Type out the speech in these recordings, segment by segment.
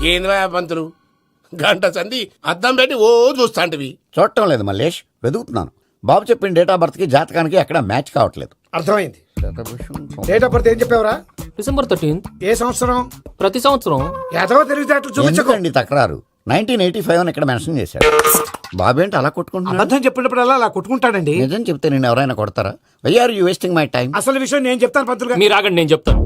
ఏంద్రా పంతులు గంట సంధి అద్దం పెట్టి ఓ చూస్తాంటివి. చూడటం లేదు మల్లేష్, వెతుకుతున్నాను. బాబు చెప్పిన డేట్ ఆఫ్ బర్త్ కి జాతకానికి ఎక్కడ మ్యాచ్ కావట్లేదు. అర్థమైంది. డేట్ ఆఫ్ బర్త్ ఏం చెప్పావురా? December 13th. ఏ సంవత్సరం? ప్రతి సంవత్సరం. ఏదో తెలివితేటలు చూపించకండి. ఎందుకండి తక్రారు? 1985 అని ఇక్కడ మెన్షన్ చేశాడు. బాబు ఏంటి అలా కొట్టుకుంటున్నాడు? అబద్ధం చెప్పినప్పుడల్లా అలా కొట్టుకుంటాడండి. నిజం చెప్తే నేను ఎవరైనా కొడతారా? Why are you wasting my time? అసలు విషయం నేను చెప్తాను పంతులు గారు. మీరు ఆగండి, నేను చెప్తాను.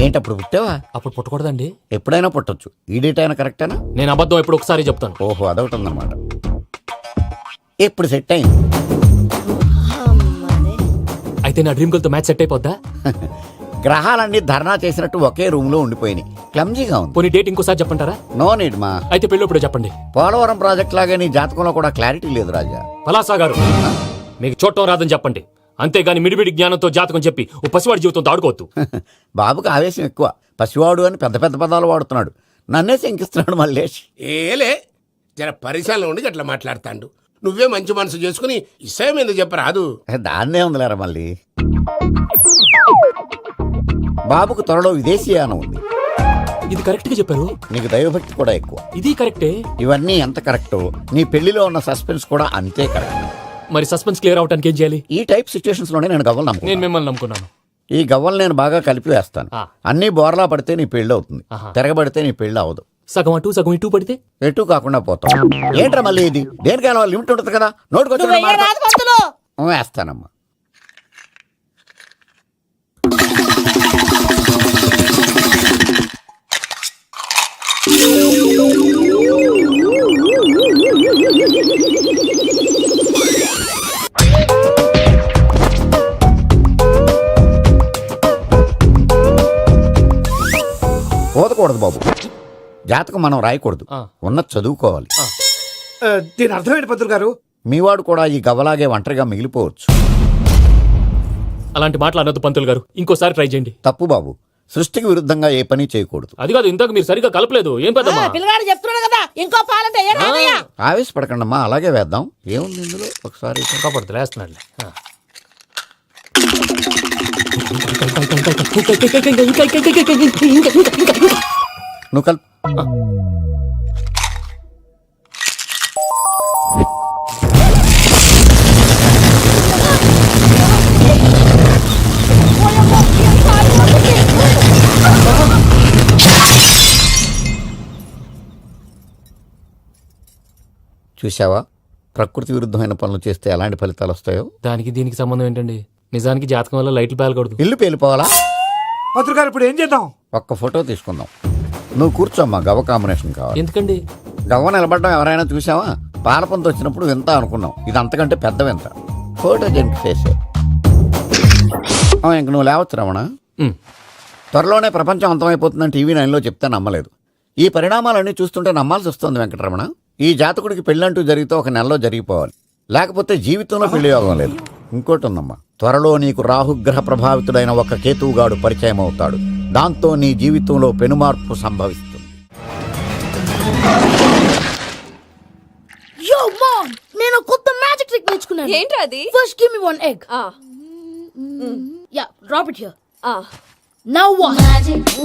ఏంటి అప్పుడు పుట్టావా? అప్పుడు పుట్టకూడదండి. ఎప్పుడైనా పుట్టొచ్చు. ఈ డేట్ అయినా కరెక్టేనా? నేను అబద్ధం ఎప్పుడు ఒకసారి చెప్తాను. ఓహో, అదొకటి ఉందన్నమాట. ఇప్పుడు సెట్ అయింది. అయితే నా డ్రీమ్ గర్ల్ తో మ్యాచ్ సెట్ అయిపోద్దా? గ్రహాలన్నీ ధర్నా చేసినట్టు ఒకే రూమ్ లో ఉండిపోయినాయి. క్లమ్జీగా ఉంది. పోనీ డేట్ ఇంకోసారి చెప్పంటారా? నో నీడ్ మా. అయితే పెళ్ళప్పుడు చెప్పండి. పోలవరం ప్రాజెక్ట్ లాగే నీ జాతకంలో కూడా క్లారిటీ లేదు రాజా. పలాసా గారు, మీకు చూడటం రాదని చెప్పండి. అంతేగాని మిడిమిడి జ్ఞానంతో జాతకం చెప్పి ఓ పసివాడి జీవితంతో ఆడుకోవద్దు. బాబుకి ఆవేశం ఎక్కువ. పసివాడు అని పెద్ద పెద్ద పదాలు వాడుతున్నాడు. నన్నే శంకిస్తున్నాడు మల్లేష్. ఏలే జర పరిశీలన ఉండి అట్లా మాట్లాడతాండు. నువ్వే మంచి మనసు చేసుకుని ఇష్టం ఎందుకు చెప్పరాదు? దాన్నే ఉందిలేరా మళ్ళీ. బాబుకు త్వరలో విదేశీయానం ఉంది. ఇది కరెక్ట్ గా చెప్పారు. నీకు దైవభక్తి కూడా ఎక్కువ. ఇది కరెక్టే. ఇవన్నీ ఎంత కరెక్టో నీ పెళ్లిలో ఉన్న సస్పెన్స్ కూడా అంతే కరెక్ట్. మరి సస్పెన్స్ క్లియర్ అవడానికి ఏం చేయాలి? ఈ టైప్ సిచ్యువేషన్స్ లోనే నేను గవ్వలు నేను నమ్ముకున్నాను. మిమ్మల్ని నమ్ముకున్నాను. ఈ గవ్వలు నేను బాగా కలిపి వేస్తాను. అన్ని బోర్లా పడితే నీ పెళ్లి అవుతుంది. తిరగబడితే నీ పెళ్లి అవదు. సగం అటు సగం ఇటు పడితే ఎటు కాకుండా పోతాం. ఏంట్రా మళ్ళీ ఇది? దేనికైనా లిమిట్ ఉంటుంది కదా. నోటుకొచ్చి వేస్తానమ్మా. పోదకూడదు బాబు. జాతకం మనం రాయకూడదు, ఉన్నది చదువుకోవాలి. దీని అర్థమైంది పంతులు గారు. మీవాడు కూడా ఈ గవ్వలాగే ఒంటరిగా మిగిలిపోవచ్చు. అలాంటి మాటలు అనొద్దు పంతులు గారు. ఇంకోసారి ట్రై చేయండి. తప్పు బాబు. సృష్టికి విరుద్ధంగా ఏ పని చేయకూడదు. అది కాదు, ఇంతకు మీరు సరిగా కలపలేదు. ఏం పెద్దమ్మా? పిల్లగాడు చెప్తున్నాడు కదా, ఇంకో పాలంటే ఆవేశపడకండమ్మా, అలాగే వేద్దాం. ఏముంది ఇందులో? ఒకసారి కాపాడుతు లేస్తున్నాడులే. నువ్వు కల్. చూసావా, ప్రకృతి విరుద్ధమైన పనులు చేస్తే ఎలాంటి ఫలితాలు వస్తాయో. దానికి దీనికి సంబంధం ఏంటండి? నిజానికి జాతకం వల్ల లైట్లు పేలకూడదు. ఇల్లు పేలిపోవాలా? పంతులు గారు ఇప్పుడు ఏం చేద్దాం? ఒక్క ఫోటో తీసుకుందాం. నువ్వు కూర్చోమ్మా. గవ్వ కాంబినేషన్ కావాలి. ఎందుకండి? గవ్వ నిలబడడం ఎవరైనా చూసావా? పాలపంత వచ్చినప్పుడు వింత అనుకున్నాం. ఇది అంతకంటే పెద్ద వింత. ఫోటో జంక్ చేసే ఇంక నువ్వు లేవచ్చు రమణ. త్వరలోనే ప్రపంచం అంతమైపోతుందని టీవీ 9లో చెప్తే నమ్మలేదు. ఈ పరిణామాలన్నీ చూస్తుంటే నమ్మాల్సి వస్తుంది వెంకటరమణ. ఈ జాతకుడికి పెళ్ళంటూ జరిగితే ఒక నెలలో జరిగిపోవాలి, లేకపోతే జీవితంలో పెళ్లి యోగం లేదు. ఇంకోటి ఉందమ్మా, త్వరలో నీకు రాహుగ్రహ ప్రభావితుడైన ఒక కేతువుగాడు పరిచయం అవుతాడు. దాంతో నీ జీవితంలో పెనుమార్పు సంభవిస్తుంది. Yo mom, నేను కొత్త మ్యాజిక్ ట్రిక్ నేర్చుకున్నాను. ఏంట్రా అది? First give me one egg. Yeah, drop it here. Now what?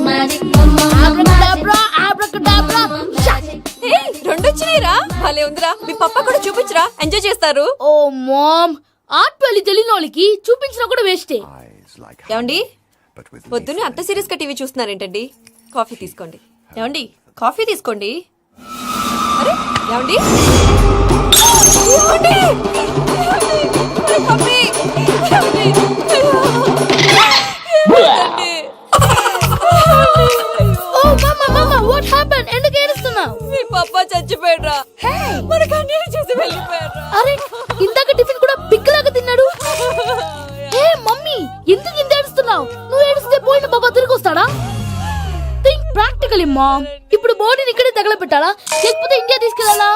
Magic mama. Abracadabra, abracadabra. హే, రెండు వచ్చినాయిరా. భలే ఉందిరా. మీ పప్ప కూడా చూపించరా, ఎంజాయ్ చేస్తారు. Oh mom, ఆర్ట్ పెళ్లి తెలియని వాళ్ళకి చూపించినా కూడా వేస్టే. ఏమండి, పొద్దున్నే అంత సీరియస్ గా టీవీ చూస్తున్నారేంటండి? కాఫీ తీసుకోండి. ఏమండి, కాఫీ తీసుకోండి. అరే ఏమండి, ఏమండి? కాఫీ. ఏమండి? ఏమండి? Oh mama, mama, what happened? ఎందుకు ఏడుస్తున్నావు? మీ పప్ప చచ్చిపోయాడ్రా. మనకు అన్యాయం చేసి వెళ్ళిపోయాడ్రా. అరే ఇందాక టిఫిన్ కూడా పిక్కలాగా తిన్నాడు. ఏ మమ్మీ, ఎందుకు ఇంత ఏడుస్తున్నావు? నువ్వు ఏడిస్తే పోయిన బాబా తిరిగి వస్తాడా? Think practically mom. ఇప్పుడు బాడీని ఇక్కడే తగలబెట్టాలా, లేకపోతే ఇండియా తీసుకెళ్లాలా?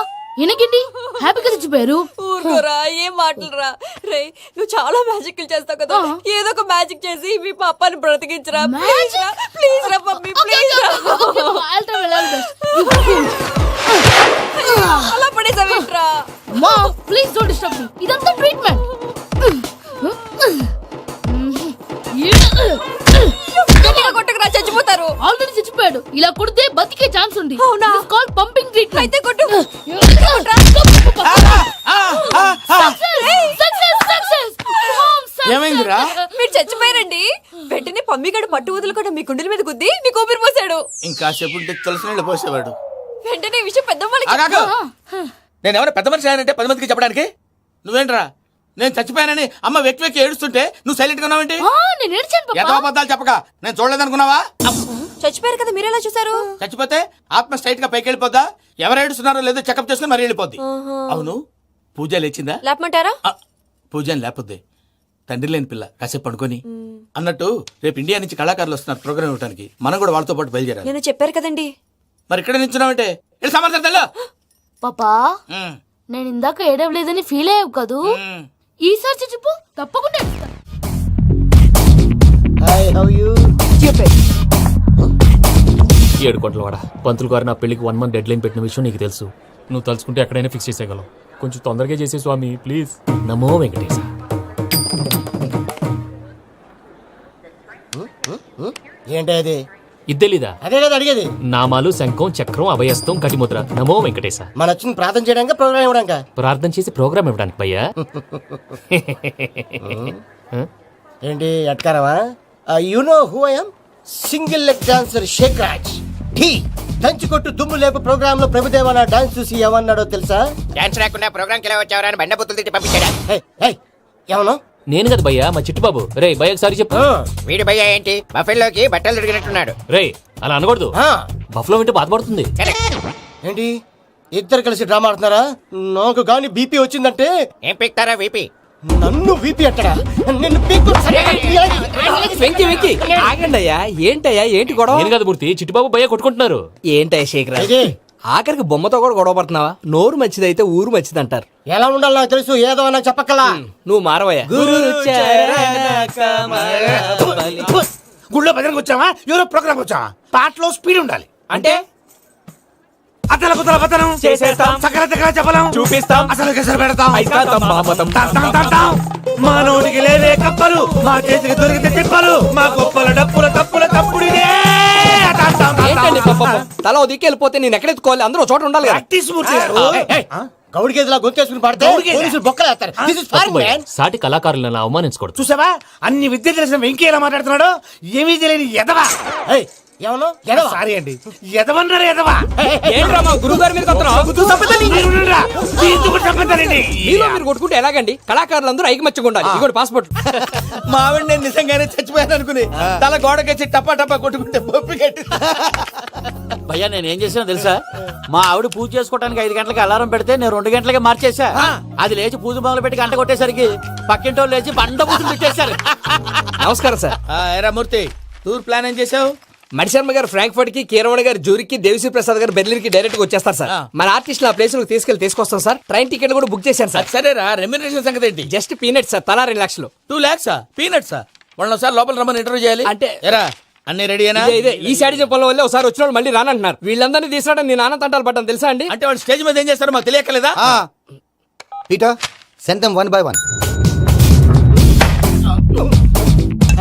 ఎనకండి హ్యాపీగా చచ్చిపోయారు. ఊరుకోరా, ఏం మాటలురా. రే, నువ్వు చాలా మ్యాజిక్లు చేస్తావు కదా, ఏదో ఒక మ్యాజిక్ చేసి మీ పాపాని బ్రతికించరా. ప్లీజ్ రా, ప్లీజ్ రా మమ్మీ, ప్లీజ్ రా. అలా పడేసావేంట్రా? Mom please don't disturb me. ఇదంతా ట్రీట్మెంట్. కొట్టకురా, చచ్చిపోతారు. ఆల్రెడీ చచ్చిపోయాడు. చెప్పాడు ఇలా కొడితే బతికే ఛాన్స్ ఉంది. అవునా? Call pumping treatment. అయితే కొట్టు. ఏమైందిరా? మీరు చచ్చిపోయారండి. వెంటనే పమ్మిగాడు పట్టు వదులుకుండా మీ గుండెల మీద గుద్ది మీకు ఊపిరి పోసాడు. ఇంకా సేపు ఉంటే తులసి నీళ్ళు పోసేవాడు. వెంటనే ఈ విషయం పెద్ద వాళ్ళకి ఆగాగు. నేను ఎవరైనా పెద్ద మనిషి అయ్యానంటే 10 మందికి చెప్పడానికి? నువ్వేంట్రా నేను చచ్చిపోయానని అమ్మ వెక్కి వెక్కి ఏడుస్తుంటే నువ్వు సైలెంట్ గా ఉన్నావేంటి? నేను ఏడ్చాను పాపా. ఎంతో అబద్ధాలు చెప్పక నేను చూడలేదనుకున్నావా? చచ్చిపోయారు కదా మీరెలా చూసారు? చచ్చిపోతే ఆత్మ స్ట్రైట్ గా పైకి వెళ్ళిపోద్దా? ఎవరు ఏడుస్తున్నారో లేదో చెకప్ చేసుకుని మరీ వెళ్ళిపోద్ది. అవును పూజ లేచిందా? లేపమంటారా? పూజ అని లేకపోద్ది. తండ్రి లేని పిల్ల కాసేపు పడుకొని అన్నట్టు రేపు ఇండియా నుంచి కళాకారులు వస్తున్నారు ప్రోగ్రామ్ ఇవ్వడానికి. మనం కూడా వాళ్ళతో పాటు బయలుదేరాలి. నేను చెప్పారు కదండి. మరి ఇక్కడ నిల్చున్నావంటే వెళ్ళి సమర్థతల్లో. పాపా నేను ఇందాక ఏడవలేదని ఫీల్ అయ్యావు కదూ, ఈసారి చచ్చిపో తప్పకుండా ఏడుస్తా. ఏడుకోట్ల వాడ పంతులు గారు నా పెళ్లికి 1 month డెడ్ లైన్ పెట్టిన విషయం నీకు తెలుసు. నువ్వు తలుచుకుంటే ఎక్కడైనా ఫిక్స్ చేసేయగలవు. కొంచెం తొందరగా చేసే స్వామి ప్లీజ్. నమో వెంకటేశ. ఏంటి అది? ఇద్దెలీదా? అదే కదా అడిగేది. నామాలు శంఖం చక్రం అభయస్తం కటిముద్ర. నమో వెంకటేశ. మన వచ్చింది ప్రార్థన చేయడానికి ప్రోగ్రామ్ ఇవ్వడానిక? ప్రార్థన చేసి ప్రోగ్రామ్ ఇవ్వడానికి భయ్యా. ఏంటి ఎట్కారమా? You know who I am? Single leg dancer Sheikh Raj. టీ దంచుకొట్టు దుమ్ము లేపు ప్రోగ్రామ్ లో ప్రభుదేవ నా డాన్స్ చూసి ఏమన్నాడో తెలుసా? డాన్స్ రాకుండా ప్రోగ్రామ్ కి ఎలా వచ్చావరా అని బండ బుద్ధులు తిట్టి పంపించాడా? ఏమన్నా? నేను కదా భయ్యా మా చిట్టుబాబు. రే భయ్య ఒకసారి చెప్పు. వీడి భయ్య ఏంటి బఫెల్లోకి బట్టలు తిరిగినట్టున్నాడు. రే అలా అనకూడదు. బఫ్లో వింటే బాధపడుతుంది. ఏంటి ఇద్దరు కలిసి డ్రామా ఆడుతున్నారా? నాకు గాని బీపీ వచ్చిందంటే ఏం పీక్తారా వీపీ? నన్ను బీపీ అట్టడా? నిన్ను పీక్కు. వెంకీ వెంకీ ఆగండి అయ్యా. ఏంటయ్యా ఏంటి గొడవ? నేను కదా మూర్తి చిట్టుబాబు భయ్య కొట్టుకుంటున్నారు. ఏంటయ్యా శేఖర్ ఆఖరికి బొమ్మతో కూడా గొడవ పడుతున్నావా? నోరు మంచిదైతే ఊరు మంచిది అంటారు. ఎలా ఉండాలో నాకు తెలుసు, ఏదో నాకు చెప్పక్కలా. నువ్వు మారవయ్యా. గుళ్ళో భజనకు వచ్చావా? ఎవరో ప్రోగ్రామ్ వచ్చావా? పాటలో స్పీడ్ ఉండాలి. అంటే అతల కుతల పతనం చేసేస్తాం. సకల దగ్గర చెప్పలేం, చూపిస్తాం. అసలు గసలు పెడతాం. అయితాం బాపతం. మానవుడికి లేవే కప్పలు, మా చేతికి దొరికితే తిప్పలు, మా గొప్పల డప్పుల తప్పుల తప్పుడిదే. ఏంటండి పాపం? తల ఓ దిక్కు వెళ్ళిపోతే నేను ఎక్కడ ఎత్తుకోవాలి? అందరూ ఒక చోట ఉండాలి కదా. ప్రాక్టీస్ మూర్తి గారు. గౌడి గేదెలా గొంతేసుకుని పాడితే పోలీసులు బొక్కలు వేస్తారు. This is తప్పు foreign, భయ్యా. man. సాటి కళాకారులను అవమానించకూడదు. చూసావా అన్ని విద్య తెలిసిన వెంకీ ఎలా మాట్లాడుతున్నాడు? ఏమీ తెలియని ఎదవా. ఏయ్, ఏమన్నా? ఎడవా? సారీ అండి, ఎదవన్నారు ఎదవా. ఏంట్రా మా గురువు గారి మీద మీలో మీరు కొట్టుకుంటే ఎలాగండి? కళాకారులందరూ ఐకమత్యంగా ఉండాలి. ఇదిగోండి పాస్పోర్ట్. మా ఆవిడ నేను నిజంగానే చచ్చిపోయాను అనుకుని తల గోడకొచ్చి టపా టపా కొట్టుకుంటే బొప్పి కట్టి. భయ్యా నేను ఏం చేసినా తెలుసా? మా ఆవిడ పూజ చేసుకోవడానికి 5 గంటలకి అలారం పెడితే నేను 2 గంటలకి మార్చేసా. అది లేచి పూజ మొదలు పెట్టి గంట కొట్టేసరికి పక్కింటోళ్ళు లేచి బండ పూజలు పెట్టేశారు. నమస్కారం సార్. ఎరా మూర్తి టూర్ ప్లాన్ ఏం చేసావు? మణిశర్మ గారు ఫ్రాంక్ఫర్ట్ కి, కీరవాణి గారు జూరికి, దేవిశ్రీ ప్రసాద్ గారు బెర్లిన్ కి డైరెక్ట్ గా వచ్చేస్తారు సార్. మన ఆర్టిస్ట్ ఆ ప్లేస్ తీసుకొస్తాం సార్. ట్రైన్ టికెట్ కూడా బుక్ చేశాను సార్. సరేరా రెమ్యూనరేషన్ సంగతి ఏంటి? Just peanuts sir. తలా 2 లక్షలు. 2 lakhs పీనట్స్. వాళ్ళని ఒకసారి లోపల రమ్మని ఇంటర్వ్యూ చేయాలి. అంటే ఎరా అన్ని రెడీ అయినా? ఇదే ఈ సైడ్ చెప్పడం వల్ల ఒకసారి వచ్చిన వాళ్ళు మళ్ళీ రానంటున్నారు. వీళ్ళందరినీ తీసుకురావడం నేను ఆనంద తంటాలు పడ్డాను తెలుసా అండి? అంటే వాళ్ళు స్టేజ్ మీద ఏం చేస్తారో మాకు తెలియక్కలేదా? Peter send them 1 by 1.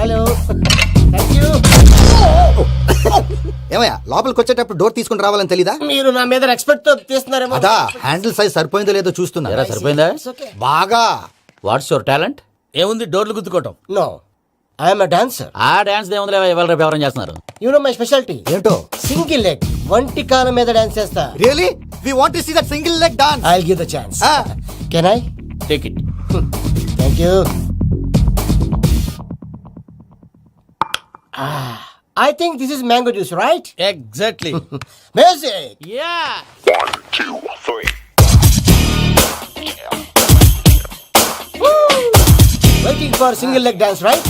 Hello, thank you. ఏమయ్యా లోపలికి వచ్చేటప్పుడు డోర్ తీసుకుని రావాలని తెలీదా? మీరు నా మీద ఎక్స్పెక్ట్ తో తీస్తున్నారేమో. అదా హ్యాండిల్ సైజ్ సరిపోయిందో లేదో చూస్తున్నా. సరిపోయిందా? బాగా. What's your talent? ఏముంది డోర్లు గుద్దుకోవటం. No, I am a dancer. ఆ డాన్స్ దేవుందిలే, ఇవాళ రేపు ఎవరైనా చేస్తున్నారు. యు నో మై స్పెషాలిటీ ఏంటో? సింగిల్ లెగ్, వంటి కాలం మీద డాన్స్ చేస్తా. Really we want to see that single leg dance. I will give the chance. Can I? Take it. Thank you. I think this is mango juice, right? Exactly. Music. Yeah. 1, 2, 3. Waiting for single leg dance, right?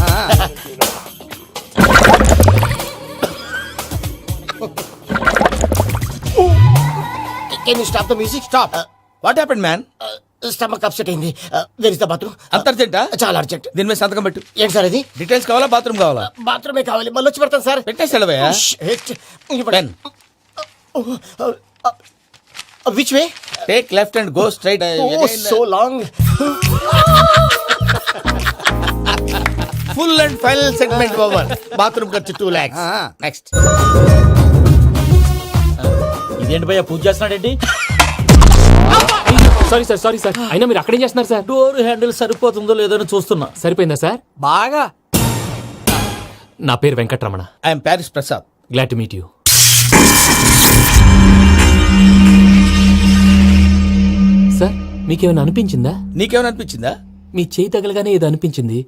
Can you stop the music? Stop. What happened, man? Stomach upset అయింది. Where is the bathroom? అంత అర్జెంటా? చాలా urgent. దీని మీద సంతకం పెట్టు. ఏంటి sir ఇది? Details కావాలా బాత్రూమ్ కావాలా? బాత్రూమే కావాలి, మళ్ళీ వచ్చి పెడతాను సార్. పెట్టేసాడవయ్యా. Pen. Which way? Take left and go straight. Oh, so long. Full and final segment over. Bathroom ఖర్చు 2 lakhs. నెక్స్ట్. భయ్య పూజ చేస్తున్నాడేంటి? సారీ సార్ అయినా మీరు అక్కడేం చేస్తున్నారు సార్? డోర్ హ్యాండిల్ సరిపోతుందో లేదో అని చూస్తున్నా. సరిపోయిందా సార్? బాగా. నా పేరు Venkataramana. I'm Paris Prasad. Glad to meet you. Sir మీకేమైనా అనిపించిందా? నీకేమైనా అనిపించిందా? మీ చేయి తగలగానే ఏదో అనిపించింది,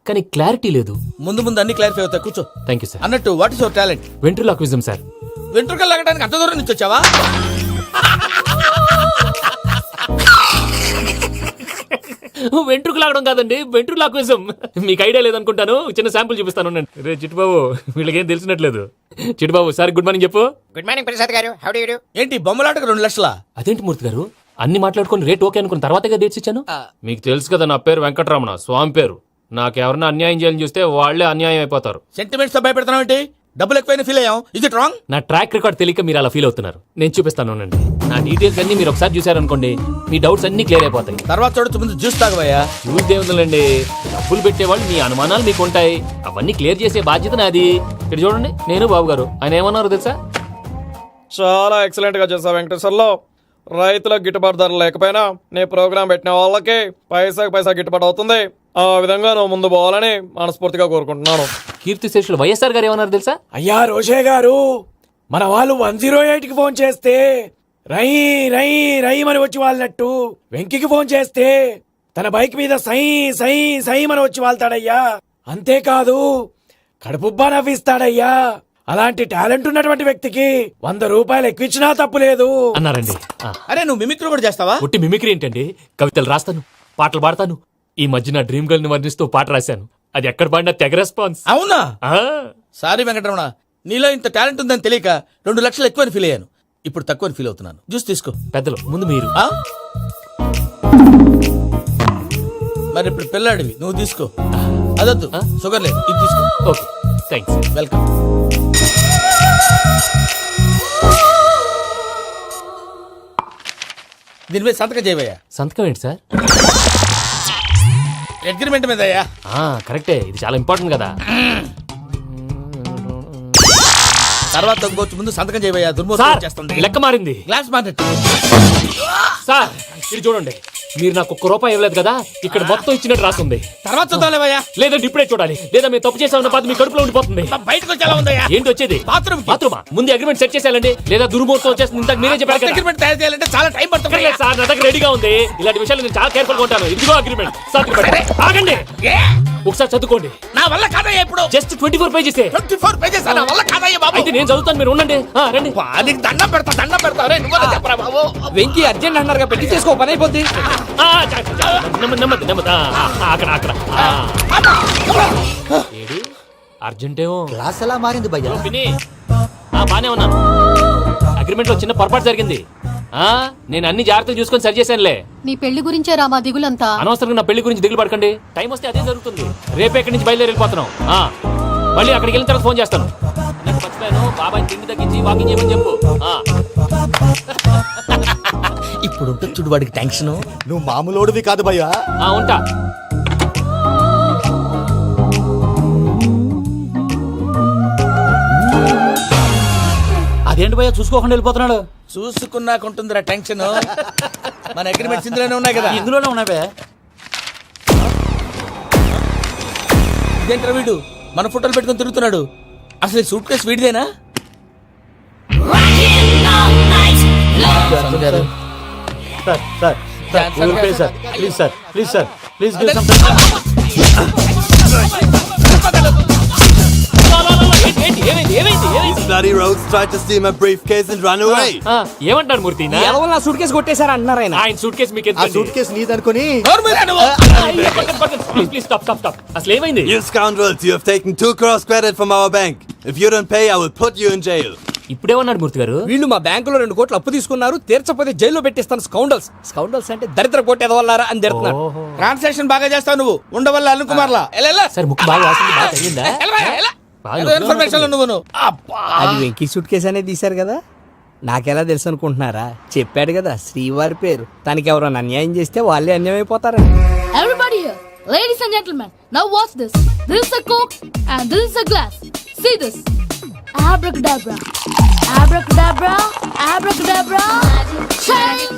కానీ క్లారిటీ లేదు. ముందు ముందు అన్ని క్లారిఫై అవుతాయి, కూర్చో. Thank you sir. అన్నట్టు what is your talent? Ventriloquism sir. వెంట్రుకలు లాగడానికి అంత దూరం నుంచి వచ్చావా? వెంట్రుకు లాగడం కాదండి, వెంట్రులాక్విజం. మీకు ఐడియా లేదనుకుంటాను, చిన్న శాంపుల్ చూపిస్తాను. రే చిట్టుబాబు, వీళ్ళకేం తెలిసినట్లేదు. చిట్టుబాబు సార్ గుడ్ మార్నింగ్ చెప్పు. గుడ్ మార్నింగ్ ప్రసాద్ గారు, హౌ డు యు డు? ఏంటి బొమ్మలాటకు 2 లక్షలా? అదేంటి మూర్తి గారు, అన్ని మాట్లాడుకొని రేట్ ఓకే అనుకున్న తర్వాతగా డేట్స్ ఇచ్చాను. మీకు తెలుసు కదా నా పేరు వెంకటరమణ, స్వామి పేరు. నాకెవరన్నా అన్యాయం చేయాలని చూస్తే వాళ్లే అన్యాయం అయిపోతారు. సెంటిమెంట్స్ తో భయపెడతావు ఏంటి? డబ్బులు ఎక్కువైనా ఫీల్ అయ్యాం. ఇది రాంగ్. నా ట్రాక్ రికార్డ్ తెలియక మీరు అలా ఫీల్ అవుతున్నారు. నేను చూపిస్తాను ఉండండి. నా డీటెయిల్స్ అన్ని మీరు ఒకసారి చూసారనుకోండి, మీ డౌట్స్ అన్ని క్లియర్ అయిపోతాయి. తర్వాత చూడొచ్చు, ముందు జ్యూస్ తాగబోయా. చూస్తే ఉందండి, డబ్బులు పెట్టేవాళ్ళు మీ అనుమానాలు మీకు ఉంటాయి, అవన్నీ క్లియర్ చేసే బాధ్యత నాది. ఇక్కడ చూడండి, నేను బాబు గారు. ఆయన ఏమన్నారు తెలుసా? చాలా ఎక్సలెంట్ గా చేసావు వెంకటేశ్వర్లో. రైతులకు గిట్టుబాటు ధర లేకపోయినా నీ ప్రోగ్రాం పెట్టిన వాళ్ళకి పైసాకి పైసా గిట్టుబాటు అవుతుంది. ఆ విధంగా నువ్వు ముందు పోవాలని మనస్ఫూర్తిగా కోరుకుంటున్నాను. కీర్తి శేషులు వైఎస్ఆర్ గారు ఏమన్నారు తెలుసా? అయ్యా రోషే గారు, మన వాళ్ళు 108కి ఫోన్ చేస్తే రై రై రై అని వచ్చి వాళ్ళనట్టు, వెంకికి ఫోన్ చేస్తే తన బైక్ మీద సై సై సై అని వచ్చి వాళ్తాడయ్యా. అంతేకాదు కడుపుబ్బా నవ్విస్తాడయ్యా. అలాంటి టాలెంట్ ఉన్నటువంటి వ్యక్తికి 100 రూపాయలు ఎక్కువిచ్చినా తప్పు లేదు అన్నారండి. అరే నువ్వు మిమిక్రీ కూడా చేస్తావా? పుట్టి మిమిక్రీ ఏంటండి, కవితలు రాస్తాను, పాటలు పాడతాను. ఈ మధ్య నా డ్రీమ్ గర్ల్ ని వర్ణిస్తూ పాట రాశాను, అది ఎక్కడ పాడినా తెగ రెస్పాన్స్. అవునా? ఆ, సారీ వెంకటరమణ, నీలో ఇంత టాలెంట్ ఉందని తెలియక 2 లక్షలు ఎక్కువని ఫీల్ అయ్యాను. ఇప్పుడు తక్కువని ఫీల్ అవుతున్నాను. జ్యూస్ తీసుకో. పెద్దలు ముందు మీరు. ఆ? మరి ఇప్పుడు పిల్లాడివి, నువ్వు తీసుకో. అదొద్దు, షుగర్ లేదు, ఇది తీసుకో. Okay thanks. వెల్కమ్. దీని మీద సంతకం చేయవయ్యా. సంతకం ఏంటి సార్? అగ్రిమెంట్ మీద అయ్యా. కరెక్టే, ఇది చాలా ఇంపార్టెంట్ కదా. తర్వాత తగ్గొచ్చు, ముందు సంతకం చేయవయ్యా. సార్ దుర్మోహం చేస్తుంది. లెక్క మారింది. Glass market. సార్ ఇది చూడండి, మీరు నాకు 1 రూపాయి ఇవ్వలేదు కదా, ఇక్కడ మొత్తం ఇచ్చినట్టు రాస్తుంది. తర్వాత చూద్దాంలేవయ్యా. లేదంటే ఇప్పుడే చూడాలి, లేదా మీరు తప్పు చేసా ఉన్న బాధ మీ కడుపులో ఉండిపోతుంది. బయటకు వచ్చేలా ఉందయ్యా. ఏంటి వచ్చేది? బాత్రూమా? ముందు అగ్రిమెంట్ సెట్ చేసేయాలండి, లేదా దుర్మూర్తం వచ్చేస్తుంది. ఇంతకు మీరే చెప్పారు కదా. అగ్రిమెంట్ తయారు చేయాలంటే చాలా టైం పడుతుంది. అక్కర్లేదు సార్, నా దగ్గర రెడీగా ఉంది. ఇలాంటి విషయాలు నేను చాలా కేర్ఫుల్ గా ఉంటాను. ఇదిగో అగ్రిమెంట్. ఆగండి, ఒకసారి చదువుకోండి. నా వల్ల కాదయ్యా. ఇప్పుడు జస్ట్ 24 పేజెస్. 24 పేజెస్ నా వల్ల కాదయ్యా బాబు. అయితే నేను చదువుతాను, మీరు ఉండండి. రండి. నీకు దండం పెడతా. రే నువ్వు చెప్పరా బాబు. వెంకీ అర్జెంట్ అన్నారుగా, పెట్టి చేసుకో, పని అయిపోద్ది. నెమ్మది. అక్కడ ఏడి అర్జెంటేమో. క్లాస్ ఎలా మారింది భయ్యా? బానే ఉన్నాను. అగ్రిమెంట్ లో చిన్న పొరపాటు జరిగింది. నేను అన్ని జాగ్రత్తలు చూసుకొని సరి చేశానులే. నీ పెళ్లి గురించే రా మా దిగులంతా. అనవసరంగా నా పెళ్లి గురించి దిగులు పడకండి. టైం వస్తే అదే జరుగుతుంది. రేపే ఇక్కడి నుంచి బయలుదేరి వెళ్ళిపోతున్నాం. మళ్ళీ అక్కడికి వెళ్ళిన తర్వాత ఫోన్ చేస్తాను. నాకు మర్చిపోయాను, బాబాయ్ తిండి తగ్గించి వాకింగ్ చేయమని చెప్పు. ఇప్పుడు ఉంటుంది చూడు వాడికి టెన్షన్. నువ్వు మామూలోడివి కాదు భయ్యా. ఉంటా. అదేంటి భయ్య చూసుకోకుండా వెళ్ళిపోతున్నాడు? చూసుకున్నాకుంటుందిరా టెన్షన్. మన అగ్రిమెంట్స్ ఇందులోనే ఉన్నాయి కదా. ఇందులోనే ఉన్నాయి భయ్య. ఇదేంట్రా వీడు మన ఫోటోలు పెట్టుకొని తిరుగుతున్నాడు? అసలు సూట్ కేసు వీడిదేనా? ఏమంటారు మూర్తి? ఎవరు నా సూట్ కేసు కొట్టేశారు అంటున్నారు ఆయన. ఆయన సూట్ కేసు మీకు సూట్ కేసు నీదనుకుని ప్లీజ్ స్టాప్. అసలు ఏమైంది? You scoundrels, you have taken 2 crores credit from our bank. If you don't pay, I will put you in jail. ఇప్పుడేమన్నాడు మూర్తి గారు? వీళ్ళు మా బ్యాంకులో 2 కోట్లు అప్పు తీసుకున్నారు, తీర్చపోతే జైల్లో పెట్టిస్తాను. స్కౌండల్స్ అంటే దరిద్ర కొట్టేదవల్లారా అని తిడుతున్నారు. ట్రాన్సాక్షన్ బాగా చేస్తావు నువ్వు. ఉండవల్ల అరుణ్ కుమార్ లా. సార్ ముక్కు బాగా వాసింది, బాగా తగిలిందా? ఇన్ఫర్మేషన్ నువ్వు. అది వెంకీ సూట్ కేసు అనేది తీశారు కదా, నాకెలా తెలుసు అనుకుంటున్నారా? చెప్పాడు కదా శ్రీవారి పేరు. తనకి ఎవరైనా అన్యాయం చేస్తే వాళ్ళే అన్యాయం అయిపోతారని. Everybody here, ladies and gentlemen, now watch this. This is a Coke and this is a glass. See this. Abracadabra. Abracadabra. Shine.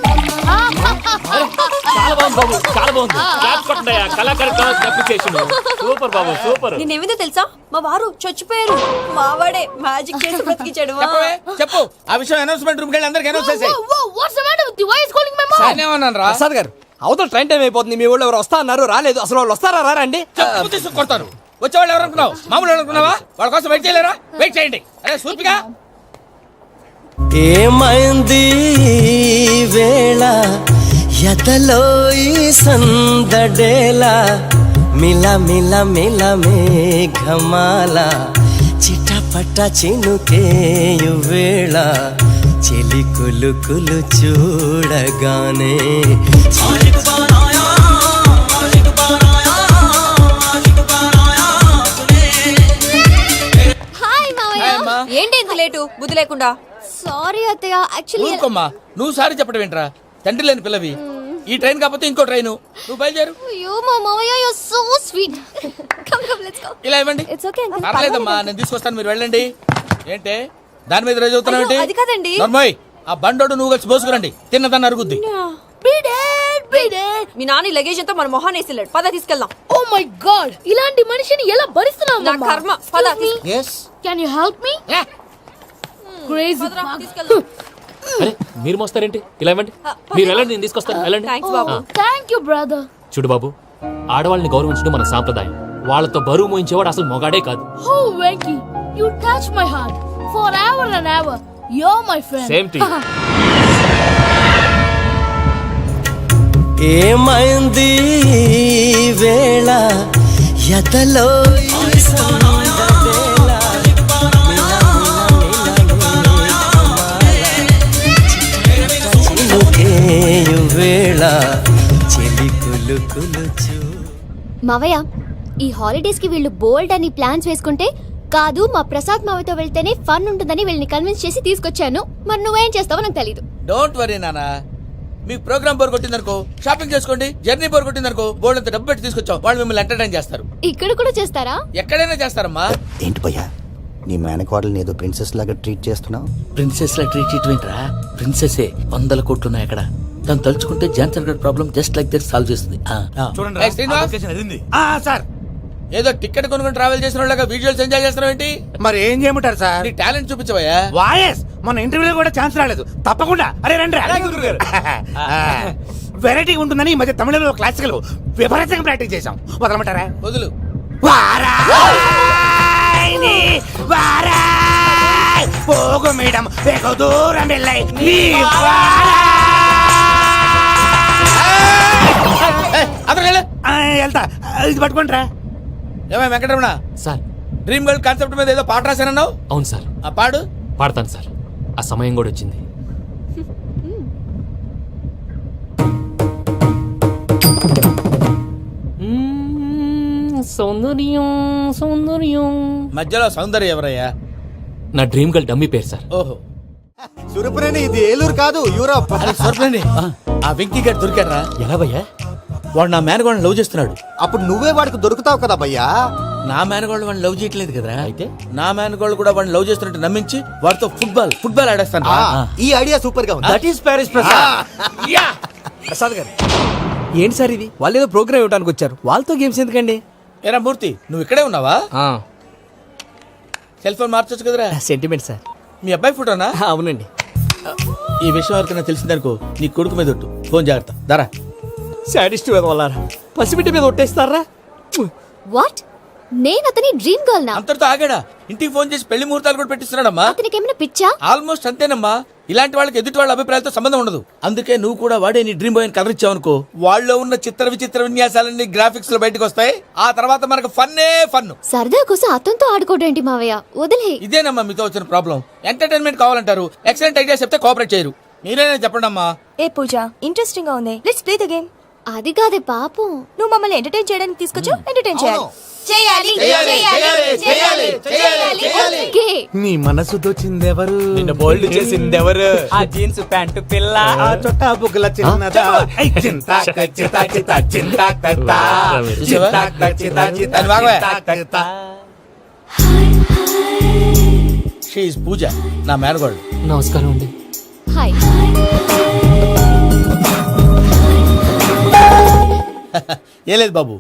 చాలా బాగుంది బాబు, చాలా బాగుంది. క్లాప్స్ కొట్టండి, కళాకారు అప్లికేషన్ సూపర్ బాబు, సూపర్. నేనేమిందో తెలుసా మా వారు చచ్చిపోయారు మావాడే మ్యాజిక్ చేసి బ్రతికించాడు చెప్పవే, చెప్పు ఆ విషయం అనౌన్స్మెంట్ రూమ్ కి వెళ్ళి అందరికి అనౌన్స్ చేసేయ్. Whoa, what's the matter with you? Why is calling my mom? నేనేమన్నాను రా? ప్రసాద్ గారు అవతల ట్రైన్ టైం అయిపోతుంది. మీ వాళ్ళు ఎవరు వస్తా అన్నారు, రాలేదు. అసలు వాళ్ళు వస్తారా రారా అండి? చెప్పు తీసుకు కొడతారు. వచ్చేవాళ్ళు ఎవరు అనుకున్నావు? మామూలు అనుకున్నావా? వాళ్ళ కోసం వెయిట్ చేయలేరా? వెయిట్ చేయండి. అరే సూపిగా ఏమైంది వేళ ఎదలో ఈ సందడేల మిల మిల మిల మేఘమాల చిటపట చినుకేయు వేళ చెలి కులు కులు చూడగానే హాయ్ మావయ్య ఏంటి ఇంత లేటు బుద్ధి లేకుండా Sorry, అత్తయ్య. Actually, ఊరుకోమ్మా. నువ్వు సారి చెప్పడం ఏంట్రా? తండ్రి లేని పిల్లవి. ఈ ట్రైన్ కాకపోతే ఇంకో ట్రైన్. నువ్వు బయలుదేరు. you, మావయ్య, you're so sweet. Come, let's go. ఇలా ఇవ్వండి. It's okay, uncle. పర్లేదమ్మా, నేను తీసుకొస్తాను, మీరు వెళ్ళండి. ఏంటే దాని మీద రోజు అవుతున్నావు అయ్యో, అది కాదండి. నర్మోయ్, ఆ బండోడు నువ్వు కలిసి పోసుకురండి. తిన్నదాన్ని అరుగుద్ది. Beat it. మీ నాన్న లగేజ్ అంతా మన మొహాన్ని వేసిల్లాడు పద తీసుకెళ్దాం Oh my God! ఇలాంటి మనిషిని ఎలా భరిస్తున్నావు? నా కర్మ పద yes Can you help me? Crazy. తీసుకెళ్దాం అరే మీరు మోస్తారేంటి? ఇలా ఇవ్వండి, మీరు వెళ్ళండి, నేను తీసుకొస్తాను. వెళ్ళండి. Thanks Babu Thank you, brother. చూడు బాబు, ఆడవాళ్ళని గౌరవించడం మన సాంప్రదాయం. వాళ్ళతో బరువు మోయించేవాడు అసలు మొగాడే కాదు. Oh, Venky, you touch my heart forever and ever. You're my friend. Same to you. ఏమైంది వేళ ఎదలో ఈ సందడేల చినుకేయు వేళ చెలి కులు కులు చూ మావయ్య, ఈ హాలిడేస్ కి వీళ్ళు బోల్డ్ అని ప్లాన్స్ వేసుకుంటే కాదు మా ప్రసాద్ మావయ్యతో వెళ్తేనే ఫన్ ఉంటుందని వీళ్ళని కన్విన్స్ చేసి తీసుకొచ్చాను. మరి నువ్వేం చేస్తావో నాకు తెలీదు. డోంట్ వరీ నానా. మీకు ప్రోగ్రామ్ బోర్ కొట్టిందనుకో షాపింగ్ చేసుకోండి. జర్నీ బోర్ కొట్టిందనుకో బోర్డు అంత డబ్బు పెట్టి తీసుకొచ్చాం. వాళ్ళు మిమ్మల్ని ఎంటర్టైన్ చేస్తారు. ఇక్కడ కూడా చేస్తారా? ఎక్కడైనా చేస్తారమ్మా. ఏంటి భయ్యా, నీ మేనకోడల్ని ఏదో ప్రిన్సెస్ లాగా ట్రీట్ చేస్తున్నావు? ప్రిన్సెస్ లా ట్రీట్ చేయటమేంట్రా? ప్రిన్సెస్ 100 కోట్లు ఉన్నాయి అక్కడ. తను తలుచుకుంటే జాన్సన్ గడ్ problem just like that solve చేస్తుంది. సార్, ఏదో టికెట్ కొనుక్కొని ట్రావెల్ చేసిన వాళ్ళగా విజువల్స్ ఎంజాయ్ చేస్తున్నావు ఏంటి? మరి ఏం చేయమంటారు సార్? నీ టాలెంట్ చూపించవయ్యా. వాయస్ మన ఇంటర్వ్యూలో కూడా ఛాన్స్ రాలేదు. తప్పకుండా అరే రండి వెరైటీ ఉంటుందని ఈ మధ్య తమిళంలో క్లాసికల్ విపరీతంగా ప్రాక్టీస్ చేశాం. వదలమంటారా? వదులు. పోగు మేడం వెగు దూరం వెళ్ళాయి. వెళ్తా, ఇది పట్టుకుంటారా? ఏమై Venkataramana, sir, dream girl concept మీద ఏదో పాట రాశానన్నావు. అవును సార్. ఆ పాడు. పాడతాను సార్, ఆ సమయం కూడా వచ్చింది. సౌందర్యం సౌందర్యం. మధ్యలో సౌందర్య ఎవరయ్యా? నా డ్రీమ్ గర్ల్ డమ్మీ పేరు సార్. ఓహో, సురపురేని ఇది ఏలూరు కాదు, యూరోప్. సర్ప్రైజ్. ఆ వెంకీ గారు దొరికారా? ఎలా భయ్యా? వాడు నా మేనగోళ్ళని లవ్ చేస్తున్నాడు. అప్పుడు నువ్వే వాడికి దొరుకుతావు కదా భయ్యా. నా మేనగోళ్ళు వాడిని లవ్ చేయట్లేదు కదా. అయితే నా మేనగోళ్ళు కూడా వాడిని లవ్ చేస్తున్నట్టు నమ్మించి వాడితో ఫుట్బాల్ ఆడేస్తాను. ఈ ఐడియా సూపర్ గా ఉంది. That is Paris Prasad. Prasad గారు ఏంటి సార్ ఇది? వాళ్ళు ఏదో ప్రోగ్రామ్ ఇవ్వడానికి వచ్చారు, వాళ్ళతో గేమ్స్ ఎందుకండి? ఏరా మూర్తి, నువ్వు ఇక్కడే ఉన్నావా? సెల్ ఫోన్ మార్చొచ్చు కదరా. Sentiment sir. మీ అబ్బాయి ఫోటోనా? అవునండి. ఈ విషయం ఎవరికైనా తెలిసిందనుకో నీ కొడుకు మీద ఒట్టు. ఫోన్ జాగ్రత్త. దారా. సాడిస్ట్ మీద వాళ్ళారా, పసిబిడ్డ మీద ఒట్టేస్తారా? వాట్? నేను అతని డ్రీమ్ గర్ల్ నా? అంతటితో ఆగాడా? ఇంటికి ఫోన్ చేసి పెళ్లి ముహూర్తాలు కూడా పెట్టిస్తున్నాడమ్మా. అతనికి ఏమైనా పిచ్చా? ఆల్మోస్ట్ అంతేనమ్మా. ఇలాంటి వాళ్ళకి ఎదుటి వాళ్ళ అభిప్రాయాలతో సంబంధం ఉండదు. అందుకే నువ్వు కూడా వాడే నీ డ్రీమ్ బాయ్ అని కవర్ ఇచ్చావనుకో, వాళ్ళలో ఉన్న చిత్ర విచిత్ర విన్యాసాలన్నీ గ్రాఫిక్స్ లో బయటకు వస్తాయి. ఆ తర్వాత మనకు ఫన్నే ఫన్. సరదా కోసం అతనితో ఆడుకోవడం మావయ్య, వదిలే. ఇదేనమ్మా మీతో వచ్చిన ప్రాబ్లం. ఎంటర్టైన్మెంట్ కావాలంటారు, ఎక్సలెంట్ ఐడియా చెప్తే కోఆపరేట్ చేయరు. మీరేనా చెప్పండి అమ్మా. ఏ పూజ ఇంట్రెస్టింగ్ గా ఉంది, లెట్స్ ప్లే ద గేమ్. అది కాదే పాపం, నువ్వు మమ్మల్ని ఎంటర్టైన్ చేయడానికి తీసుకొచ్చు, ఎంటర్టైన్ చేయాలి. ఓకే. నీ మనసు దోచిందెవరు? నిన్ను బోల్డ్ చేసిందెవరు? ఆ జీన్స్ ప్యాంటు పిల్ల, ఆ చొట్టా బుగ్గల చిన్నదా. షీ ఇస్ పూజ, నా మేనగోడు. నమస్కారం అండి. హాయ్. ఏ లేదు బాబు,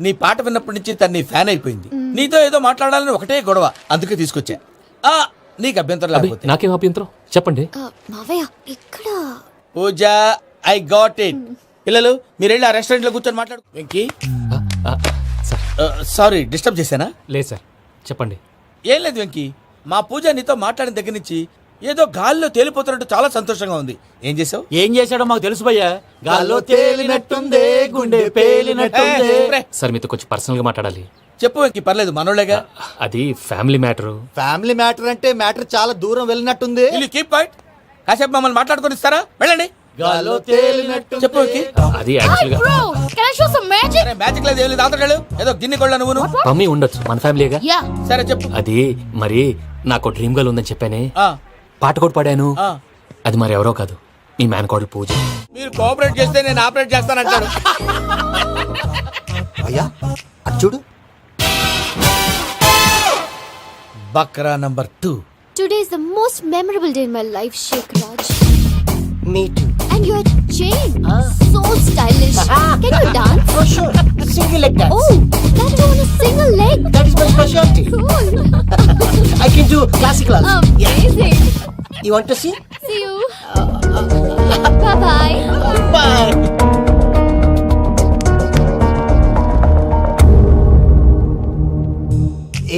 నీ పాట విన్నప్పటి నుంచి తను నీ ఫ్యాన్ అయిపోయింది. నీతో ఏదో మాట్లాడాలని ఒకటే గొడవ, అందుకే తీసుకొచ్చా. నీకు అభ్యంతరం లేకపోతే. నాకేం అభ్యంతరం చెప్పండి. మావయ్య ఇక్కడ పూజ, ఐ గాట్ ఇట్. పిల్లలు మీరు వెళ్ళి ఆ రెస్టారెంట్ లో కూర్చొని మాట్లాడు. వెంకీ, సారీ డిస్టర్బ్ చేశానా? లేదు సార్ చెప్పండి. ఏం లేదు వెంకీ, మా పూజ నీతో మాట్లాడిన దగ్గర నుంచి ఏదో గాల్లో తేలిపోతున్నట్టు చాలా సంతోషంగా ఉంది. ఏం చేసావు? ఏం చేశాడో మాకు తెలుసు భయ్యా. గాల్లో తేలినట్టుందే, గుండె పేలినట్టుందే. సార్ మీతో కొంచెం పర్సనల్ గా మాట్లాడాలి. చెప్పు వెంకీ, పర్లేదు మనోళ్ళేగా. అది ఫ్యామిలీ మ్యాటరు. ఫ్యామిలీ మ్యాటర్ అంటే మ్యాటర్ చాలా దూరం వెళ్ళినట్టుంది. Keep point. కాసేపు మమ్మల్ని మాట్లాడుకొని ఇస్తారా? వెళ్ళండి. గాల్లో తేలినట్టు చెప్పు వెంకీ. అది యాక్చువల్ గా Bro, can I show some magic? సరే, మ్యాజిక్ లేదు, ఏం లేదు, ఆతడాడు ఏదో గిన్నె కొళ్ళ నువ్వును. మమ్మీ ఉండొచ్చు, మన ఫ్యామిలీగా. Yeah. సరే చెప్పు. అది మరి నాకు డ్రీమ్ గర్ల్ ఉందని చెప్పానే, ఆ, పాట కూడా పాడాను. ఆ. అది మరి ఎవరో కాదు, మీ మేనకోడలు పూజ. మీరు కోఆపరేట్ చేస్తే నేను ఆపరేట్ చేస్తానంటాడు. అయ్యా అది చూడు. బక్రా number 2. Today is the most memorable day in my life, Sheikhraj. Me too. And your chain, so stylish. Can you dance? For sure. Single leg dance. Oh, that is on a single leg. That is my speciality. Cool. I can do classical also. Amazing. You want to see? See you. Bye bye. Bye.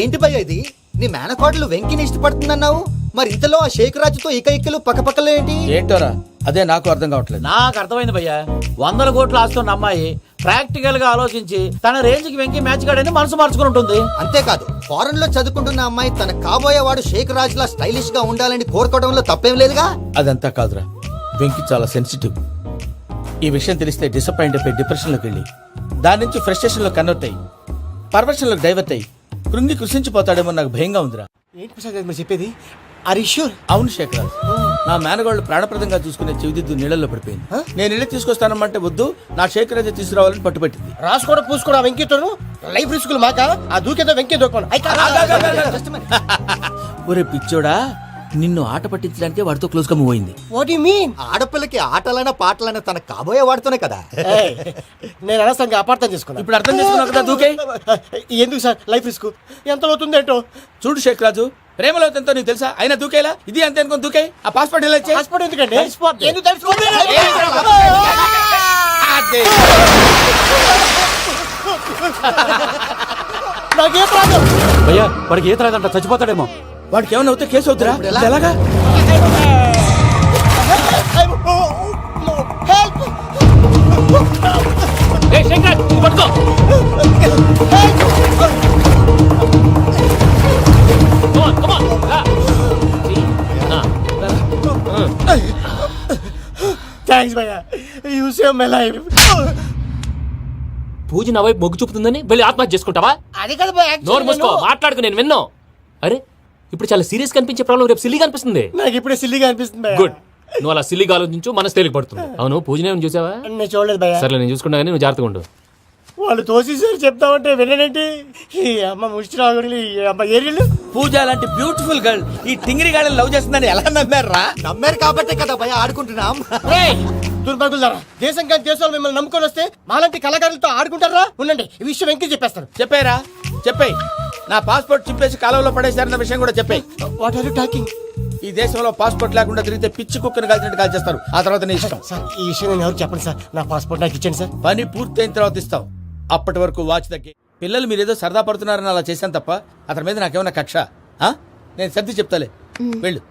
ఏంటి భయ్య ఇది? నీ మేనకోడలు వెంకిని ఇష్టపడుతుందన్నావు, మరి ఇంతలో ఆ షేక్ రాజుతో ఇకలు పక్కపక్కలో ఏంటి? ఏంటోరా, అదే నాకు అర్థం కావట్లేదు. నాకు అర్థమైంది భయ్యా. 100 కోట్లు ఆస్తున్న అమ్మాయి ప్రాక్టికల్ గా ఆలోచించి తన రేంజ్ కి వెంకి మ్యాచ్ కాడని మనసు మార్చుకుని ఉంటుంది. అంతేకాదు, ఫారెన్ లో చదువుకుంటున్న అమ్మాయి తన కాబోయేవాడు షేక్ రాజ్ లా స్టైలిష్ గా ఉండాలని కోరుకోవడంలో తప్పేం లేదుగా. అదంతా కాదురా, వెంకి చాలా సెన్సిటివ్. ఈ విషయం తెలిస్తే డిసప్పాయింట్ అయిపోయి డిప్రెషన్లోకి వెళ్ళి దాని నుంచి ఫ్రస్ట్రేషన్లో కన్వర్ట్ అయ్యి పర్వర్షన్లోకి డైవర్ట్ అయ్యి కృంగి కృషించిపోతాడేమో నాకు భయంగా ఉందిరా. ఏంటి ప్రసాద్ గారు మీరు చెప్పేది? Are you sure? అవును శేఖర్, నా మేనగోళ్ళు ప్రాణప్రదంగా చూసుకునే చెవిదిద్దు నీళ్ళల్లో పడిపోయింది. నేను ఇళ్ళకి తీసుకొస్తానమ్మంటే వద్దు, నా శేఖర్ అయితే తీసుకురావాలని పట్టుబట్టింది. రాసుకోవడం పూసుకోవడం వెంకీతోను లైఫ్ రిస్కులు మాక. ఆ దూకేదో వెంకీ దూకోండి. ఒరే పిచ్చోడా, నిన్ను ఆట పట్టించడానికి వాడితో క్లోజ్ గా మూవ్ అయింది. What you mean? ఆడపిల్లకి ఆటలైనా పాటలైనా తన కాబోయే వాడుతోనే కదా. నేను అనవసరంగా అపార్థం చేసుకున్నా. ఇప్పుడు అర్థం చేసుకున్నావు కదా, దూకే. ఎందుకు సార్ లైఫ్ రిస్క్? ఎంత అవుతుంది ఏంటో చూడు శేఖర్ రాజు, ప్రేమలో ఎంతో నీకు తెలుసా? అయినా దూకేలా, ఇది అంతే అనుకుని దూకే. ఆ పాస్పోర్ట్ ఎలా ఇచ్చే? పాస్పోర్ట్ ఎందుకండి? ఎందుకు తెలుసుకోండి? నాకే ప్రాబ్లం. భయ్యా వాడికి ఈత రాదంట, చచ్చిపోతాడేమో. వాడికి ఏమైనా అవుతే కేసు అవుతురా? ఎలాగా? ఏయ్, శంకర్, ఇది పట్టుకో. Come on, come on. రా. థ్యాంక్స్ భయ్యా, యు సేవ్ మై లైఫ్. పూజ నా వైపు మొగ్గు చూపుతుందని వెళ్ళి ఆత్మహత్య చేసుకుంటావా? అది కదా భయ్యా, నోరు మూసుకో, మాట్లాడుకు, నేను విన్నో. అరే ఇప్పుడు చాలా సీరియస్ కనిపించే ప్రాబ్లం రేపు సిల్లీగా అనిపిస్తుంది. నాకు ఇప్పుడే సిల్లిగా అనిపిస్తుంది భయ్యా. గుడ్, నువ్వు అలా సిల్లీగా ఆలోచించు, మనసు తేలిక పడుతుంది. అవును, పూజనే చూసావా? నేను చూడలేదు భయ్యా. సర్లే, నేను చూసుకుంటా కానీ నువ్వు జాగ్రత్తగా ఉండు. వాళ్ళు తోసేసారు చెప్తామంటే విననేంటి? ఈ అమ్మ ముష్టి రాగుడి, ఈ అమ్మ ఏరియలు. పూజ లాంటి బ్యూటిఫుల్ గర్ల్ ఈ టింగిరి గాడిని లవ్ చేస్తుందని ఎలా నమ్మారా? నమ్మారు కాబట్టే కదా భయ ఆడుకుంటున్నాం. దుర్భగులారా, దేశం కానీ దేశాలు మిమ్మల్ని నమ్ముకొని వస్తే మాలాంటి కళాకారులతో ఆడుకుంటారా? ఉండండి, ఈ విషయం వెంకీ చెప్పేస్తాను. చెప్పారా? చెప్పాయి. నా పాస్పోర్ట్ చింపేసి కాలంలో పడేశారన్న విషయం కూడా చెప్పాయి. What are you talking? ఈ దేశంలో పాస్పోర్ట్ లేకుండా తిరిగితే పిచ్చి కుక్కను కాల్చినట్టు కాల్చేస్తారు. ఆ తర్వాత నీ ఇష్టం. సార్, ఈ విషయం నేను ఎవరు చెప్పండి సార్. నా పాస్పోర్ట్ నాకు ఇచ్చేయండి సార్. పని పూర్తయిన తర్వాత ఇస్తాం. అప్పటి వరకు వాచ్ తగ్గి. పిల్లలు మీరేదో సరదా పడుతున్నారని అలా చేశాను తప్ప అతని మీద నాకేమన్నా కక్ష? నేను సర్ది చెప్తాలే, వెళ్ళు.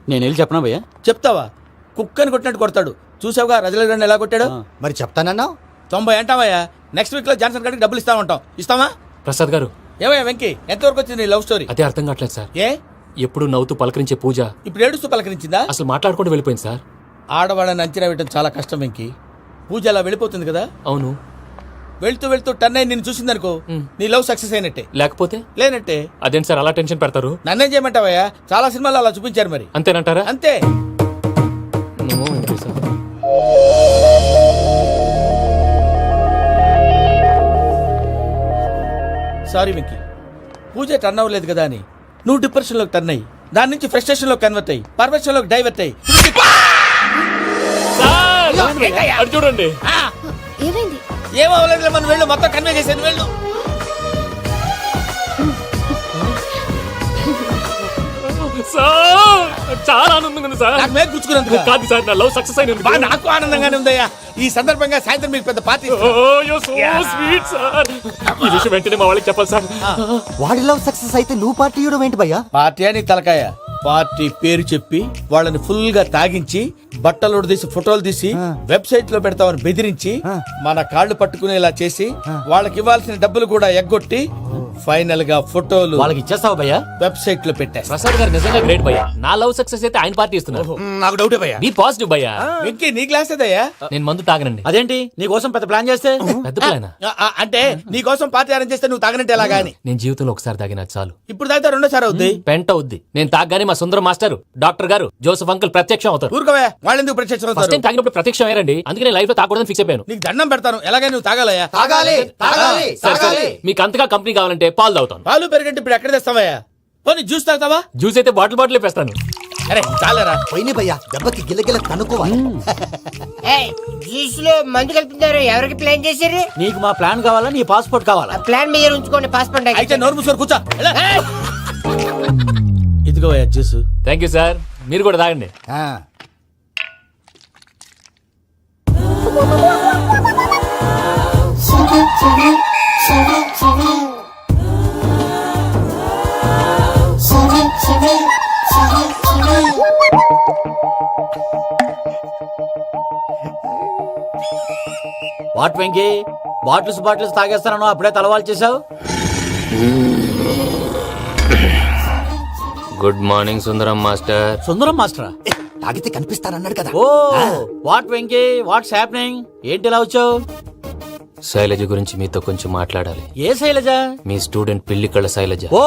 నేను వెళ్ళి చెప్పనా భయ్యా? చెప్తావా? కుక్కని కొట్టినట్టు కొడతాడు. చూసావుగా రజల గారిని ఎలా కొట్టాడు? మరి చెప్తానన్నావు. 90 అంటావయ్యా. నెక్స్ట్ వీక్ లో జాన్సన్ గారికి డబ్బులు ఇస్తామంటాం. ఇస్తావా? ప్రసాద్ గారు, ఏమయ్యా వెంకీ, ఎంతవరకు వచ్చింది నీ లవ్ స్టోరీ? అదే అర్థం కావట్లేదు సార్. ఏ ఎప్పుడు నవ్వుతూ పలకరించే పూజ ఇప్పుడు ఏడుస్తూ పలకరించిందా? అసలు మాట్లాడుకుంటూ వెళ్ళిపోయింది సార్. ఆడవాళ్ళని అంచనా వేయడం చాలా కష్టం వెంకీ. పూజ అలా వెళ్ళిపోతుంది కదా. అవును, వెళ్తూ వెళ్తూ టర్న్ అయి నిన్ను చూసిందనుకో, నీ లవ్ సక్సెస్ అయినట్టే. లేకపోతే లేనట్టే. అదేంటి సార్ అలా టెన్షన్ పెడతారు? నన్నేం చేయమంటావయ్యా? చాలా సినిమాలు అలా చూపించారు మరి. అంతేనంటారా? అంతే. నమో వెంకటేశ్వర. సారీ వెంకీ, పూజ టర్న్ అవ్వలేదు కదా అని నువ్వు డిప్రెషన్లోకి టర్న్ అయ్యి దాని నుంచి ఫ్రస్ట్రేషన్ లో కన్వర్ట్ అయ్యి పర్వర్షన్ లోకి డైవర్ట్ అయ్యి సార్ అటు చూడండి. ఏమైంది? ఏం అవ్వలేదు, మనం వెళ్ళు, మొత్తం కన్వే చేసేది వెళ్ళు. సార్ చాలా ఆనందంగా ఉంది సార్. నాకు మీద కూర్చుకున్నందుకు కాదు సార్, నా లవ్ సక్సెస్ అయిన బా, నాకు ఆనందంగానే ఉందయ్యా. ఈ సందర్భంగా సాయంత్రం మీకు పెద్ద పార్టీ. Sweet sir. ఈ విషయం వెంటనే మా వాళ్ళకి చెప్పాలి సార్. వాడి లవ్ సక్సెస్ అయితే నువ్వు పార్టీ ఇవ్వడం ఏంటి భయ్యా? పార్టీ అని తలకాయ. పార్టీ పేరు చెప్పి వాళ్ళని ఫుల్ గా తాగించి బట్టలు తీసి ఫోటోలు తీసి వెబ్సైట్ లో పెడతామని బెదిరించి మన కాళ్ళు పట్టుకునేలా చేసి వాళ్ళకి ఇవ్వాల్సిన డబ్బులు కూడా ఎగ్గొట్టి ఫైనల్ గా ఫోటోలు వాళ్ళకి ఇచ్చేస్తావు భయ్యా? వెబ్సైట్ లో పెట్టేస్తా. ప్రసాద్ గారు నిజంగా గ్రేట్ భయ్యా. నా లవ్ సక్సెస్ అయితే ఆయన పార్టీ ఇస్తున్నారు. నాకు డౌటే భయ్యా. బీ పాజిటివ్ భయ్యా. వెంకీ నీ గ్లాస్ ఏదయ్యా? నేను మందు తాగనండి. అదేంటి నీ కోసం పెద్ద ప్లాన్ చేస్తే? పెద్ద ప్లాన్. అంటే నీ కోసం పార్టీ అరేంజ్ చేస్తే నువ్వు తాగనంటే ఎలాగా అని. నేను జీవితంలో ఒకసారి తాగినా చాలు. ఇప్పుడు తాగితే రెండోసారి అవుద్ది. పెంట అవుద్ది. నేను తాగగానే మా సుందరం మాస్టర్, డాక్టర్ గారు, జోసఫ్ అంకుల్ ప్రత్యక్షం అవుతారు. ఊరుకోవే, వాళ్ళు ఎందుకు ప్రత్యక్షం ఫస్ట్ అవుతారు? టైం తాగినప్పుడు ప్రత్యక్షం అయ్యారండి. అందుకే నేను లైఫ్ లో తాగకూడదని ఫిక్స్ అయిపోయాను. నీకు దండం పెడతాను, ఎలాగే నువ్వు తాగాలయ్యా. తాగాలి తాగాలి సరే, సరే. మీకు అంతగా కంపెనీ కావాలంటే పాలు తాగుతాను. పాలు పెరిగంటే ఇప్పుడు ఎక్కడ తెస్తావయ్యా? పోనీ జ్యూస్ తాగుతావా? జ్యూస్ అయితే బాటిల్ బాటిల్ వేస్తాను. అరే చాలరా. పోయిన భయ్యా, దెబ్బకి గిల్లగిల్ల తనుకోవాలి. జ్యూస్ లో మందు కలుపుతున్నారు, ఎవరికి ప్లాన్ చేశారు? నీకు మా ప్లాన్ కావాలా, నీ పాస్పోర్ట్ కావాలా? ప్లాన్ మీద ఉంచుకోండి, పాస్పోర్ట్ అయితే నోరు మూసుకొని కూర్చో. ఎలా? ఇదిగో జ్యూస్. Thank you sir. మీరు కూడా తాగండి. వాట్ వెంకీ, బాటిల్స్ తాగేస్తాను అప్పుడే తలవాలు చేసావు. Good morning Sundaram master. Sundaram మాస్టరా? తాగితే కనిపిస్తానన్నాడు కదా. Oh what Venky, what's happening? ఏంటి ఇలా వచ్చావు? శైలజ గురించి మీతో కొంచెం మాట్లాడాలి. ఏ శైలజ? మీ స్టూడెంట్ పిల్లి కళ్ళ శైలజ. ఓ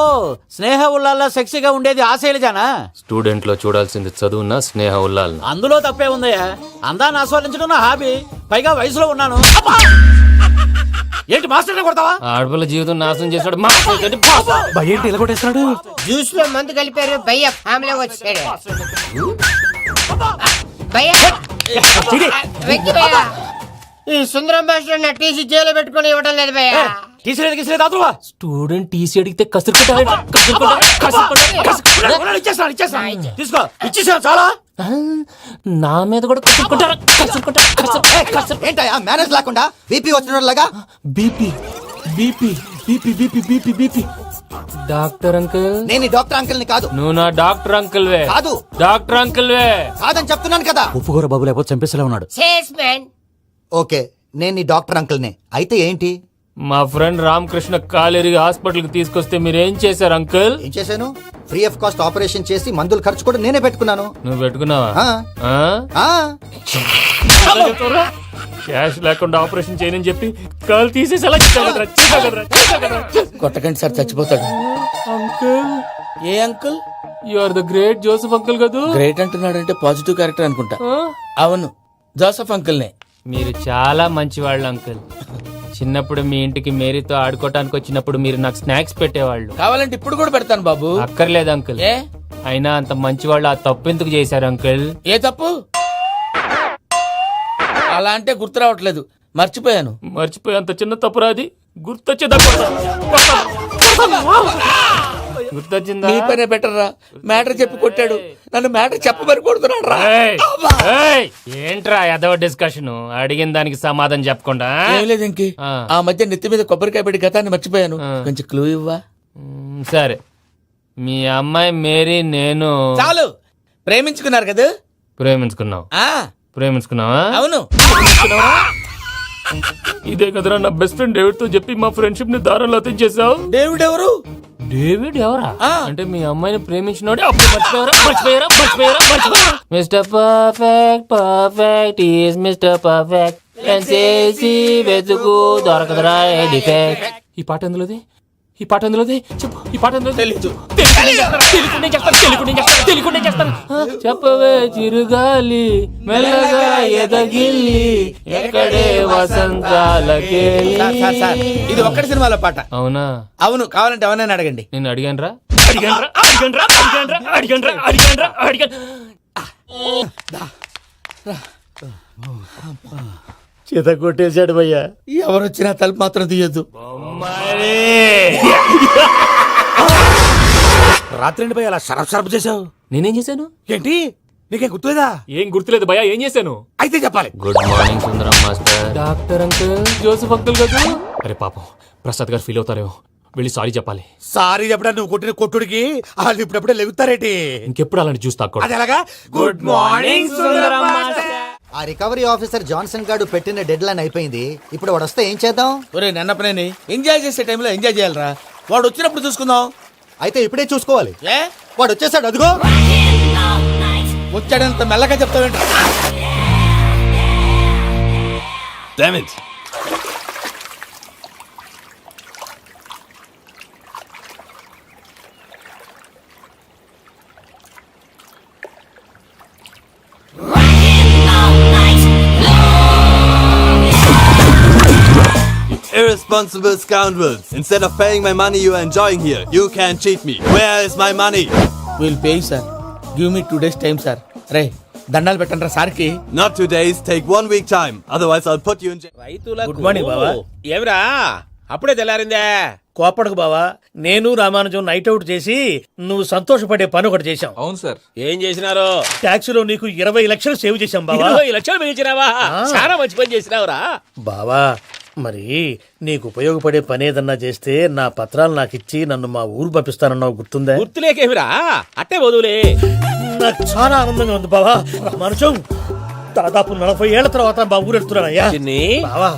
స్నేహ ఉల్లాల్లో సెక్సీగా ఉండేది ఆ శైలజానా? స్టూడెంట్ లో చూడాల్సింది చదువున స్నేహ ఉల్లాల్. అందులో తప్పే ఉందయ్యా. అందాన్ని ఆస్వాదించడం నా హాబీ, పైగా వయసులో ఉన్నాను. అబ్బా! ఏంటి మాస్టర్ కొడతావా? ఆడపిల్ల జీవితం నాశనం చేశాడు. ఏంటి ఇలా కొట్టేస్తున్నాడు? జ్యూస్ లో మందు కలిపారు, భయ్య ఫ్యామిలీ వచ్చాడు. భయ్య వెంకీ భయ్య, ఈ సుందరం భాష నా టీసీ జైలు పెట్టుకుని ఇవ్వడం లేదు భయ్య. స్టూడెంట్ టీసీ అడిగితే తీసుకో, ఇచ్చేసా చాలా. నా మీద కూడా ఏంటయ్యా మేనేజ్ లేకుండా బీపీ వచ్చినలాగా? BP BP BP BP BP BP. Doctor uncle, నేను డాక్టర్ అంకుల్ ని కాదు. నువ్వు నా డాక్టర్ అంకుల్ వే. కాదు. డాక్టర్ అంకుల్ వే కాదని చెప్తున్నాను కదా. ఉప్పుకూర బాబు లేకపోతే చంపేసేలా ఉన్నాడు. సేల్స్మెన్. ఓకే, నేను నీ డాక్టర్ అంకుల్ నే. అయితే ఏంటి? మా ఫ్రెండ్ రామకృష్ణ కాలేరికి హాస్పిటల్ కి తీసుకొస్తే మీరేం చేశారు అంకుల్? ఏం చేశాను? ఫ్రీ ఆఫ్ కాస్ట్ ఆపరేషన్ చేసి మందుల ఖర్చు కూడా నేనే పెట్టుకున్నాను. నువ్వు పెట్టుకున్నావా? ఆ. క్యాష్ లేకుండా ఆపరేషన్ చేయనని చెప్పి కాల్ తీసేసి ఎలా కొట్టకండి సార్, చచ్చిపోతాడు. అంకుల్, ఏ uncle? You are the great Joseph uncle కదా. గ్రేట్ అంటున్నాడంటే పాజిటివ్ క్యారెక్టర్ అనుకుంటా. అవును, జోసఫ్ అంకుల్ నే. మీరు చాలా మంచివాళ్ళు అంకుల్. చిన్నప్పుడు మీ ఇంటికి మేరీతో ఆడుకోవటానికి వచ్చినప్పుడు మీరు నాకు స్నాక్స్ పెట్టేవాళ్ళు. కావాలంటే ఇప్పుడు కూడా పెడతాను బాబు. అక్కర్లేదు అంకుల్. ఏ? అయినా అంత మంచివాళ్ళు ఆ తప్పు ఎందుకు చేశారు అంకుల్? ఏ తప్పు? అలా అంటే గుర్తు రావట్లేదు, మర్చిపోయాను. మర్చిపోయేంత చిన్న తప్పురాది గుర్తొచ్చేదా? గుర్తొచ్చిందా? నీ పనే బెటర్ రా. మ్యాటర్ చెప్పి కొట్టాడు, నన్ను మ్యాటర్ చెప్పమని కొడుతున్నాడు రా. ఏంట్రా ఎదవ డిస్కషన్? అడిగిన దానికి సమాధానం చెప్పకుండా. ఏం లేదు ఇంకి, ఆ మధ్య నెత్తి మీద కొబ్బరికాయ పెట్టి గతాన్ని మర్చిపోయాను. కొంచెం క్లూ ఇవ్వా? సరే, మీ అమ్మాయి మేరీ నేను చాలు. ప్రేమించుకున్నారు కదా? ప్రేమించుకున్నావు. ప్రేమించుకున్నావా? అవును. ఇదే కదరా నా బెస్ట్ ఫ్రెండ్ డేవిడ్ తో చెప్పి మా ఫ్రెండ్షిప్ ని దారంలో తెచ్చేసావు. డేవిడ్ ఎవరు? డేవిడ్ ఎవరా? అంటే మీ అమ్మాయిని ప్రేమించినోడే. అప్పుడు మర్చిపోయారా? Mister perfect, perfect is mister perfect. వెతుకు దొరకదురా డిఫెక్ట్. ఈ పాట ఎందులోది? చెప్పు. ఈ పాట ఎందులో? తెలీదు. చెప్పవే చిరుగాలి మెల్లగా ఎదగిల్లి ఎక్కడే వసంతాలకే. ఇది ఒక్కటి సినిమాలో పాట. అవునా? అవును, కావాలంటే ఎవరైనా అడగండి. నేను అడిగాను రా. చేత కొట్టేశాడు భయ్యా. ఎవరొచ్చినా తలుపు మాత్రం తీయొద్దు. రాత్రి భయ అలా షరఫ్ షరఫ్ చేసావు. నేనేం చేశాను? ఏంటి నీకేం గుర్తులేదా? ఏం గుర్తులేదు భయ్యా, ఏం చేశాను? అయితే చెప్పాలి. Good morning Sundaram master. Doctor uncle, Joseph uncle కదా. అరే పాపం, ప్రసాద్ గారు ఫీల్ అవుతారేమో, వెళ్ళి సారీ చెప్పాలి. సారీ చెప్పడా నువ్వు కొట్టిన కొట్టుడికి వాళ్ళు ఇప్పుడప్పుడే లెగుతారేటి. ఇంకెప్పుడు అలాంటి జ్యూస్ తాక్కూడదు. అది ఎలాగా? Good morning Sundaram master. ఆ రికవరీ ఆఫీసర్ జాన్సన్ గారు పెట్టిన డెడ్ లైన్ అయిపోయింది. ఇప్పుడు వాడు వస్తే ఏం చేద్దాం? ఒరే నన్నపనేని ఎంజాయ్ చేసే టైంలో ఎంజాయ్ చేయాలరా. వాడు వచ్చినప్పుడు చూసుకుందాం. అయితే ఇప్పుడే చూసుకోవాలి. ఏ వాడు వచ్చేసాడు, అదిగో. వచ్చాడంత మెల్లగా చెప్తావేంట? Irresponsible scoundrels. Instead of paying my money you are enjoying here, you can cheat me. Where is my money? Will pay sir. Give me 2 days time sir. రే దండాలు పెట్టండి రా సార్కి. Not 2 days, take 1 week time. Otherwise I'll put you in jail. Good morning బావా. ఏమిరా అప్పుడే తెల్లారిందే? కోపడకు బావా, నేను రామానుజం నైట్ అవుట్ చేసి నువ్వు సంతోషపడే పని ఒకటి చేశాం. అవును సార్. ఏం చేసినారు? ట్యాక్సీలో నీకు 20 లక్షలు సేవ్ చేశాం బావా. 20 లక్షలు మిగిల్చినావా? చాలా మంచి పని చేసినావురా బావా, మరి నీకు ఉపయోగపడే పని ఏదన్నా చేస్తే నా పత్రాలు నాకు ఇచ్చి నన్ను మా ఊరు పంపిస్తానన్నావు, గుర్తుందా? గుర్తులేకేమిరా, అట్టే వదులే. నాకు చాలా ఆనందంగా ఉంది బావా. రామానుజం, దాదాపు 40 ఏళ్ల తర్వాత మా ఊరు ఎడుతున్నానయ్యా. బావా,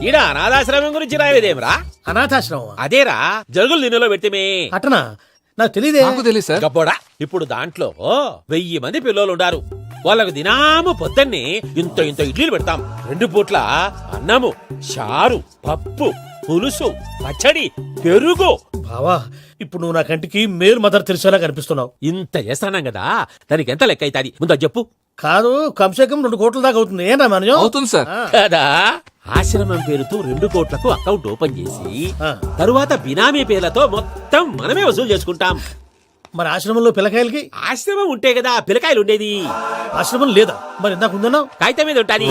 ఈడ అనాథాశ్రమం గురించి రాయలేదేమిరా? అనాథాశ్రమం అదేరా, జరుగులు దీనిలో పెట్టిమే. అటనా? నాకు తెలియదే. గబ్బోడా, ఇప్పుడు దాంట్లో 1000 మంది పిల్లలు ఉండారు. వాళ్ళకు దినాము పొద్దున్నే ఇంత ఇంత ఇడ్లీలు పెడతాం. 2 పూట్ల అన్నము, చారు, పప్పు, పులుసు, పచ్చడి, పెరుగు. బావా, ఇప్పుడు నువ్వు నా కంటికి మేలు మదర్ తెలిసేలా కనిపిస్తున్నావు. ఇంత చేస్తానం కదా, దానికి ఎంత లెక్క అవుతుంది ముందు అది చెప్పు. కాదు, కంసేకం 2 కోట్ల దాకా అవుతుంది. ఏం రామానుజం? అవుతుంది సార్. కదా, ఆశ్రమం పేరుతో 2 కోట్లకు అకౌంట్ ఓపెన్ చేసి తరువాత బినామీ పేర్లతో మొత్తం మనమే వసూలు చేసుకుంటాం. మరి ఆశ్రమంలో పిల్లకాయలకి? ఆశ్రమం ఉంటే కదా పిల్లకాయలు ఉండేది. ఆశ్రమం లేదా? మరి ఇందాక ఉందన్నావు. కాగితం మీద ఉంటాది.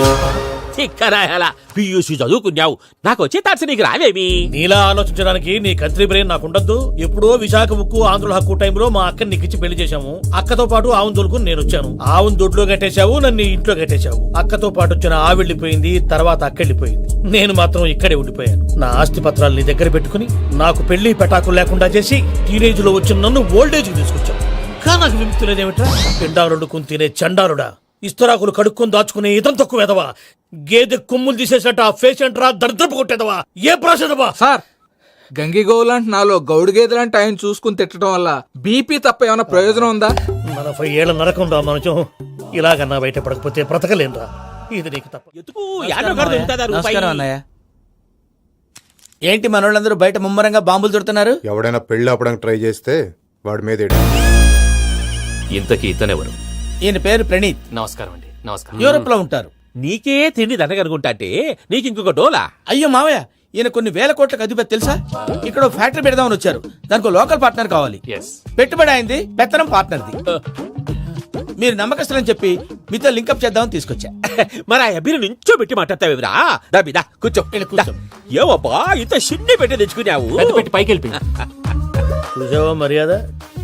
చిక్కరాయాలా పియూసీ చదువుకున్నావు, నాకు వచ్చే తాట్స్ నీకు రావేమి? నీలా ఆలోచించడానికి నీ కంత్రి బ్రెయిన్ నాకు ఉండద్దు. ఎప్పుడో విశాఖ ముక్కు ఆంధ్రుల హక్కు టైంలో మా అక్కని నీకిచ్చి పెళ్లి చేశాము. అక్కతో పాటు ఆవును దొడుకు నేను వచ్చాను. ఆవును దొడ్లో కట్టేశావు, నన్ను ఇంట్లో కట్టేశావు. అక్కతో పాటు వచ్చిన ఆవిళ్ళిపోయింది, తర్వాత అక్కెళ్ళిపోయింది. నేను మాత్రం ఇక్కడే ఉండిపోయాను. నా ఆస్తి పత్రాలు నీ దగ్గర పెట్టుకుని నాకు పెళ్లి పెటాకులు లేకుండా చేసి టీనేజ్ లో వచ్చిన నన్ను ఓల్డేజ్ కి తీసుకొచ్చావు. కానీ నాకు విముక్తి లేదేమిట్రా? పిండారుడుకుని తినే చండారుడా, ఇస్తరాకులు కడుక్కొని దాచుకునే ఇతం తక్కువ ఎదవా, గేదె కొమ్ములు తీసేసట ఆ పేషెంట్ రా దరిద్రపు కొట్టేదవా, ఏ ప్రాసెదవా? సార్, గంగిగోవులాంటి నాలో గౌడు గేదెలాంటి ఆయన చూసుకుని తిట్టడం వల్ల బీపీ తప్ప ఏమైనా ప్రయోజనం ఉందా? 40 ఏళ్ల నరకం రా మనచం. ఇలాగన్నా బయటపడకపోతే బ్రతకలేనురా. ఇది నీకు తప్ప. నమస్కారం అన్నయ్య. ఏంటి మనోళ్ళందరూ బయట ముమ్మరంగా బాంబులు దొరుకుతున్నారు? ఎవడైనా పెళ్లి ఆపడానికి ట్రై చేస్తే వాడి మీద ఇంతకీ ఇతనెవరు? ఈయన పేరు ప్రణీత్. నమస్కారం అండి. నమస్కారం. యూరోప్ లో ఉంటారు. నీకే తిండి దండగనుకుంటా అంటే నీకు ఇంకొక డోలా? అయ్యో మావయ్య, ఈయన కొన్ని వేల కోట్లకు అధిపతి తెలుసా? ఇక్కడ ఓ ఫ్యాక్టరీ పెడదామని వచ్చారు. దానికి లోకల్ పార్ట్నర్ కావాలి. పెట్టుబడి అయింది, పెత్తనం పార్ట్నర్ది. మీరు నమ్మకస్తులని చెప్పి మీతో లింకప్ చేద్దామని తీసుకొచ్చా. మరి ఆ అబ్బిని నుంచో పెట్టి మాట్లాడతావేమిరా? దాబిదా కూర్చో. ఏవబ్బా ఇంత సిన్ని పెట్టి తెచ్చుకున్నావు? పెట్టి పైకి వెళ్ళి చూసావా మర్యాద,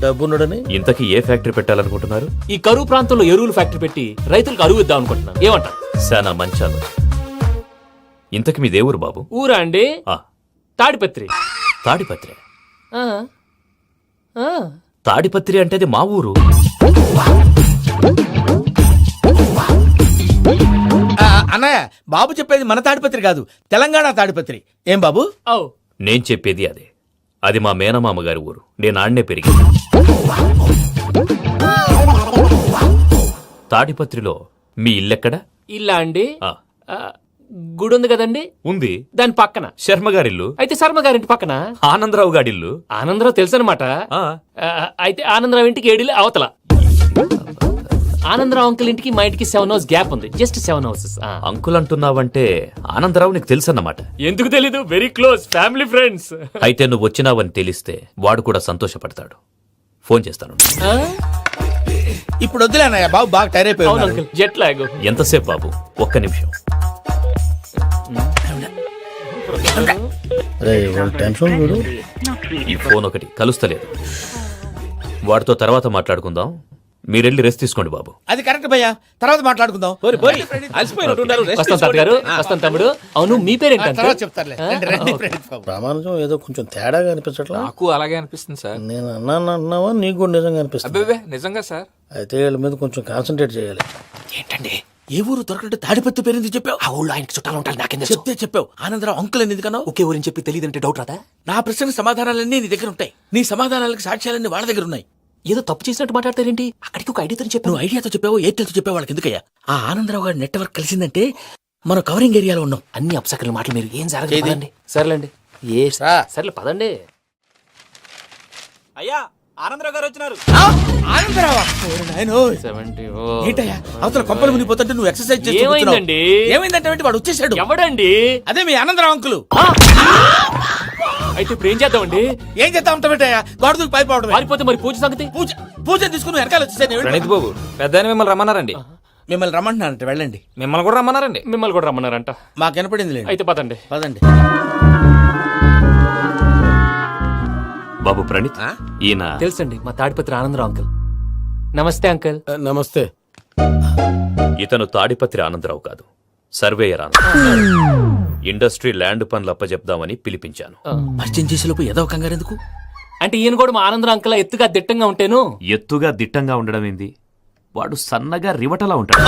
డబ్బున్నడని. ఇంతకీ ఏ ఫ్యాక్టరీ పెట్టాలనుకుంటున్నారు? ఈ కరువు ప్రాంతంలో ఎరువుల ఫ్యాక్టరీ పెట్టి రైతులకు అరువు ఇద్దాం అనుకుంటున్నాను. ఏమంటారు? శానా మంచి ఆలోచన. ఇంతకి మీ దేవురు బాబు? ఊరా అండి, తాడిపత్రి. తాడిపత్రి? తాడిపత్రి అంటే అది మా ఊరు. అన్నయ్య, బాబు చెప్పేది మన తాడిపత్రి కాదు, తెలంగాణ తాడిపత్రి. ఏం బాబు? నేను చెప్పేది అదే. అది మా మేనమామ గారి ఊరు. నేను ఆడనే పెరిగింది. తాడిపత్రిలో మీ ఇల్లెక్కడ? ఇల్లా అండి, గుడి ఉంది కదండి. ఉంది. దాని పక్కన శర్మగారిల్లు. అయితే శర్మగారింటి పక్కన ఆనందరావు గారిల్లు. ఆనందరావు తెలుసు అనమాట. అయితే ఆనందరావు ఇంటికి 7 ఇల్లు అవతల. ఆనందరావు అంకుల్ ఇంటికి మా ఇంటికి 7 హౌస్ గ్యాప్ ఉంది. Just 7 houses. అంకుల్ అంటున్నావంటే ఆనందరావు నీకు తెలుసు అన్నమాట. ఎందుకు తెలీదు? Very close family friends. అయితే నువ్వు వచ్చినావని తెలిస్తే వాడు కూడా సంతోషపడతాడు. ఫోన్ చేస్తాను. ఇప్పుడు వద్దులే అన్నయ్య, బాబు బాగా టైర్ అయిపోయి అవును ఉన్నాడు. Uncle, jet lag. ఎంతసేపు బాబు? ఒక్క నిమిషం. టెన్షన్ చూడు. ఈ ఫోన్ ఒకటి కలుస్తలేదు. వాడితో తర్వాత మాట్లాడుకుందాం. మీరెళ్ళి రెస్ట్ తీసుకోండి బాబు. అది కరెక్ట్ భయ్యా, తర్వాత మాట్లాడుకుందాం. వస్తాం తాత గారు, వస్తాం తమ్ముడు. అవును, మీ పేరేంటి తర్వాత చెప్తారులే. రండి, రండి, ప్రణీత్ బాబు. ప్రామాణికం ఏదో కొంచెం తేడాగా అనిపించట్లా. నాకు అలాగే అనిపిస్తుంది సార్. నేను అన్నావా నీకు కూడా నిజంగా అనిపిస్తుంది? అబ్బే నిజంగా సార్. అయితే వీళ్ళ మీద కొంచెం కాన్సన్ట్రేట్ చేయాలి. ఏంటండి ఏ ఊరు దొరకట్టు తాడిపత్రి పేరు చెప్పావు? ఆ ఊళ్ళో ఆయనకి చుట్టాలు ఉంటారు, నాకేం చెప్తే చెప్పావు. ఆనందరావు అంకుల్ అని ఎందుకన్నావు? ఒకే ఊరిని చెప్పి తెలియదంటే డౌట్ రాదా? నా ప్రశ్నకు సమాధానాలన్నీ నీ దగ్గర ఉంటాయి. నీ సమాధానాలకు సాక్ష్యాలన్నీ వాళ్ళ దగ్గర ఉన్నాయి. ఏదో తప్పు చేసినట్టు మాట్లాడతారేంటి? అక్కడికి ఒక ఐడియాతో చెప్పి నువ్వు ఐడియాతో చెప్పావు, ఎయిర్టెల్తో చెప్పావు, వాళ్ళకి ఎందుకయ్యా? ఆ ఆనందరావు గారి నెట్వర్క్ కలిసిందంటే మనం కవరింగ్ ఏరియాలో ఉన్నాం. అన్ని అప్సకల మాటలు మీరు ఏం జరగదండి. సర్లేండి, ఏ సర్లే పదండి. అయ్యా ఆనందరావు గారు వచ్చినారు. ఆనందరావా? ఏంటయ్యా అవతల కొంపలు మునిగిపోతుంటే నువ్వు ఎక్సర్సైజ్ చేస్తూ ఏమైందండి? ఏమైందంటే వాడు వచ్చేసాడు. ఎవడండి? అదే మీ ఆనందరావు అంకులు. అయితే ఇప్పుడు ఏం చేద్దామండి? ఏం చేస్తా ఉంటావేటయ్యా? గోడ దూకి పైపోవడం. పారిపోతే మరి పూజ సంగతి? పూజ తీసుకుని వెనకాల వచ్చేసాను. ప్రణీత్ బాబు, పెద్ద మిమ్మల్ని రమ్మన్నారండి. మిమ్మల్ని రమ్మంటున్నారంట, వెళ్ళండి. మిమ్మల్ని కూడా రమ్మన్నారండి. మిమ్మల్ని కూడా రమ్మన్నారంట. మాకు వినపడింది లేదు. అయితే పదండి. పదండి. బాబు ప్రణీత్, ఈయన తెలుసండి, మా తాడిపత్రి ఆనందరావు అంకుల్. నమస్తే అంకుల్. నమస్తే. ఇతను తాడిపత్రి ఆనందరావు కాదు, సర్వేయర్ ఆనందరావు. ఇండస్ట్రీ ల్యాండ్ పనులు అప్పచెప్దామని పిలిపించాను. పరిచయం చేసేలోపు ఏదో కంగారు ఎందుకు? అంటే ఈయన కూడా మా ఆనందరావు అంకుల్ ఎత్తుగా దిట్టంగా ఉంటాను. ఎత్తుగా దిట్టంగా ఉండడం ఏంది? వాడు సన్నగా రివటలా ఉంటాడు.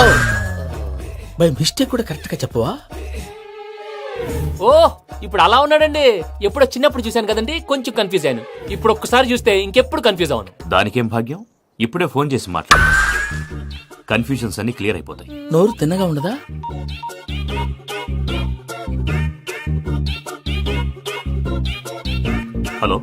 బై మిస్టేక్ కూడా కరెక్ట్ గా చెప్పవా? ఓ, ఇప్పుడు అలా ఉన్నాడండి. ఎప్పుడో చిన్నప్పుడు చూశాను కదండి, కొంచెం కన్ఫ్యూజ్ అయ్యాను. ఇప్పుడు ఒక్కసారి చూస్తే ఇంకెప్పుడు కన్ఫ్యూజ్ అవ్వను. దానికేం భాగ్యం, ఇప్పుడే ఫోన్ చేసి మాట్లాడు. కన్ఫ్యూజన్స్ అన్ని క్లియర్ అయిపోతాయి. నోరు తిన్నగా ఉండదా? హలో,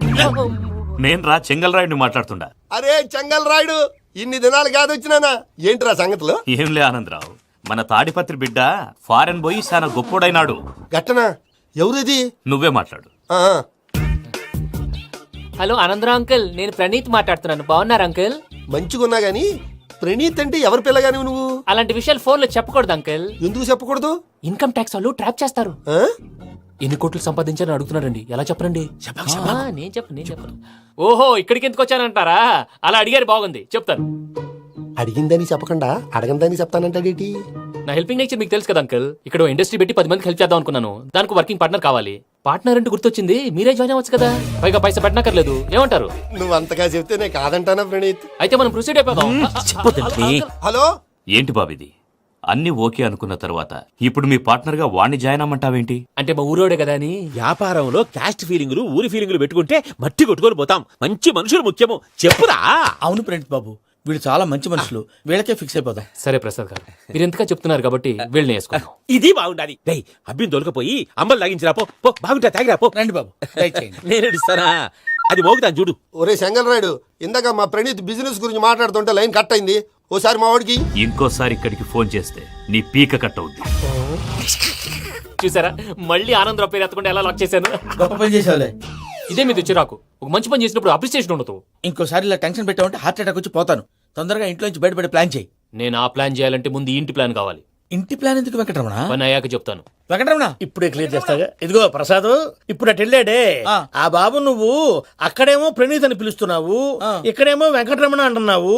నేను రా చెంగల్ రాయుడిని మాట్లాడుతుండా. అరే చెంగల్ రాయుడు, ఇన్ని దినాలు కాదు వచ్చినానా? ఏంట్రా సంగతులు? ఏంలే ఆనందరావు, మన తాడిపత్రి బిడ్డ ఫారెన్ పోయి చాలా గొప్పోడైనాడు. గట్టనా? ఎవరిది? నువ్వే మాట్లాడు. హలో ఆనందరావు అంకుల్, నేను ప్రణీత్ మాట్లాడుతున్నాను. బాగున్నారు అంకుల్? మంచిగున్నా గాని ప్రణీత్ అంటే ఎవరి పిల్లగాని నువ్వు? అలాంటి విషయాలు ఫోన్ లో చెప్పకూడదు అంకుల్. ఎందుకు చెప్పకూడదు? ఇన్కమ్ ట్యాక్స్ వాళ్ళు ట్రాప్ చేస్తారు. ఎన్ని కోట్లు సంపాదించాలని అడుగుతున్నారండి, ఎలా చెప్పరండి? నేను చెప్పను. ఓహో, ఇక్కడికి ఎందుకు వచ్చానంటారా? అలా అడిగారు, బాగుంది, చెప్తాను. అడిగిందని చెప్పకుండా అడగందని చెప్తానంటాడేటి? నా హెల్పింగ్ నేచర్ మీకు తెలుసు కదా అంకుల్. ఇక్కడ ఇండస్ట్రీ పెట్టి 10 మందికి హెల్ప్ చేద్దాం అనుకున్నాను. దానికి వర్కింగ్ పార్ట్నర్ కావాలి. పార్ట్నర్ అంటే గుర్తొచ్చింది, మీరే జాయిన్ అవ్వచ్చు కదా. పైగా పైసా పెట్టనక్కర్లేదు. ఏమంటారు? నువ్వు అంతగా చెప్తేనే కాదంటానా ప్రణీత్? అయితే మనం ప్రొసీడ్ అయిపోదాం. హలో, ఏంటి బాబిది? అన్ని ఓకే అనుకున్న తర్వాత ఇప్పుడు మీ పార్ట్నర్ గా వాణ్ణి జాయిన్ అమ్మంటావేంటి? అంటే మా ఊరోడే కదా అని. వ్యాపారంలో క్యాస్ట్ ఫీలింగులు ఊరి ఫీలింగులు పెట్టుకుంటే మట్టి కొట్టుకొని పోతాం. మంచి మనుషులు ముఖ్యము, చెప్పురా. అవును ప్రణీత్ బాబు, వీళ్ళు చాలా మంచి మనుషులు, వీళ్ళకే ఫిక్స్ అయిపోదాం. సరే ప్రసాద్ గారు, మీరు ఎంతగా చెప్తున్నారు కాబట్టి వీళ్ళని వేసుకుందాం. ఇది బాగుండాలి. డై అబ్బిని దొలకపోయి అమ్మలు లాగించిరా పో. పో, బాగుంటా తాగిరా పో. రండి బాబు, దయచేయండి. నేను ఇస్తానా? అది మోగుతాను చూడు. ఒరే చెంగల్ రాయుడు, ఇందాక మా ప్రణీత్ బిజినెస్ గురించి మాట్లాడుతుంటే లైన్ కట్ అయింది. ఓసారి మా వాడికి ఇంకోసారి ఇక్కడికి ఫోన్ చేస్తే నీ పీక కట్ అవుద్ది. చూసారా, మళ్ళీ ఆనందరావు పేరు ఎత్తకుండా ఎలా లాక్ చేశాను. గొప్ప పని చేసావులే. ఇదే మీద చిరాకు. ఒక మంచి పని చేసినప్పుడు అప్రిసియేషన్ ఉండదు. ఇంకోసారి ఇలా టెన్షన్ పెట్టామంటే హార్ట్ అటాక్ వచ్చి పోతాను. తొందరగా ఇంట్లో నుంచి బయటపడే ప్లాన్ చేయి. నేను ఆ ప్లాన్ చేయాలంటే ముందు ఈ ఇంటి ప్లాన్ కావాలి. ఇంటి ప్లాన్ ఎందుకు వెంకటరమణ? పని అయ్యాక చెప్తాను. వెంకటరమణ ఇప్పుడే క్లియర్ చేస్తాగా. ఇదిగో ప్రసాద్, ఇప్పుడు అటు వెళ్ళాడే ఆ బాబు, నువ్వు అక్కడేమో ప్రణీత్ అని పిలుస్తున్నావు, ఇక్కడేమో వెంకటరమణ అంటున్నావు.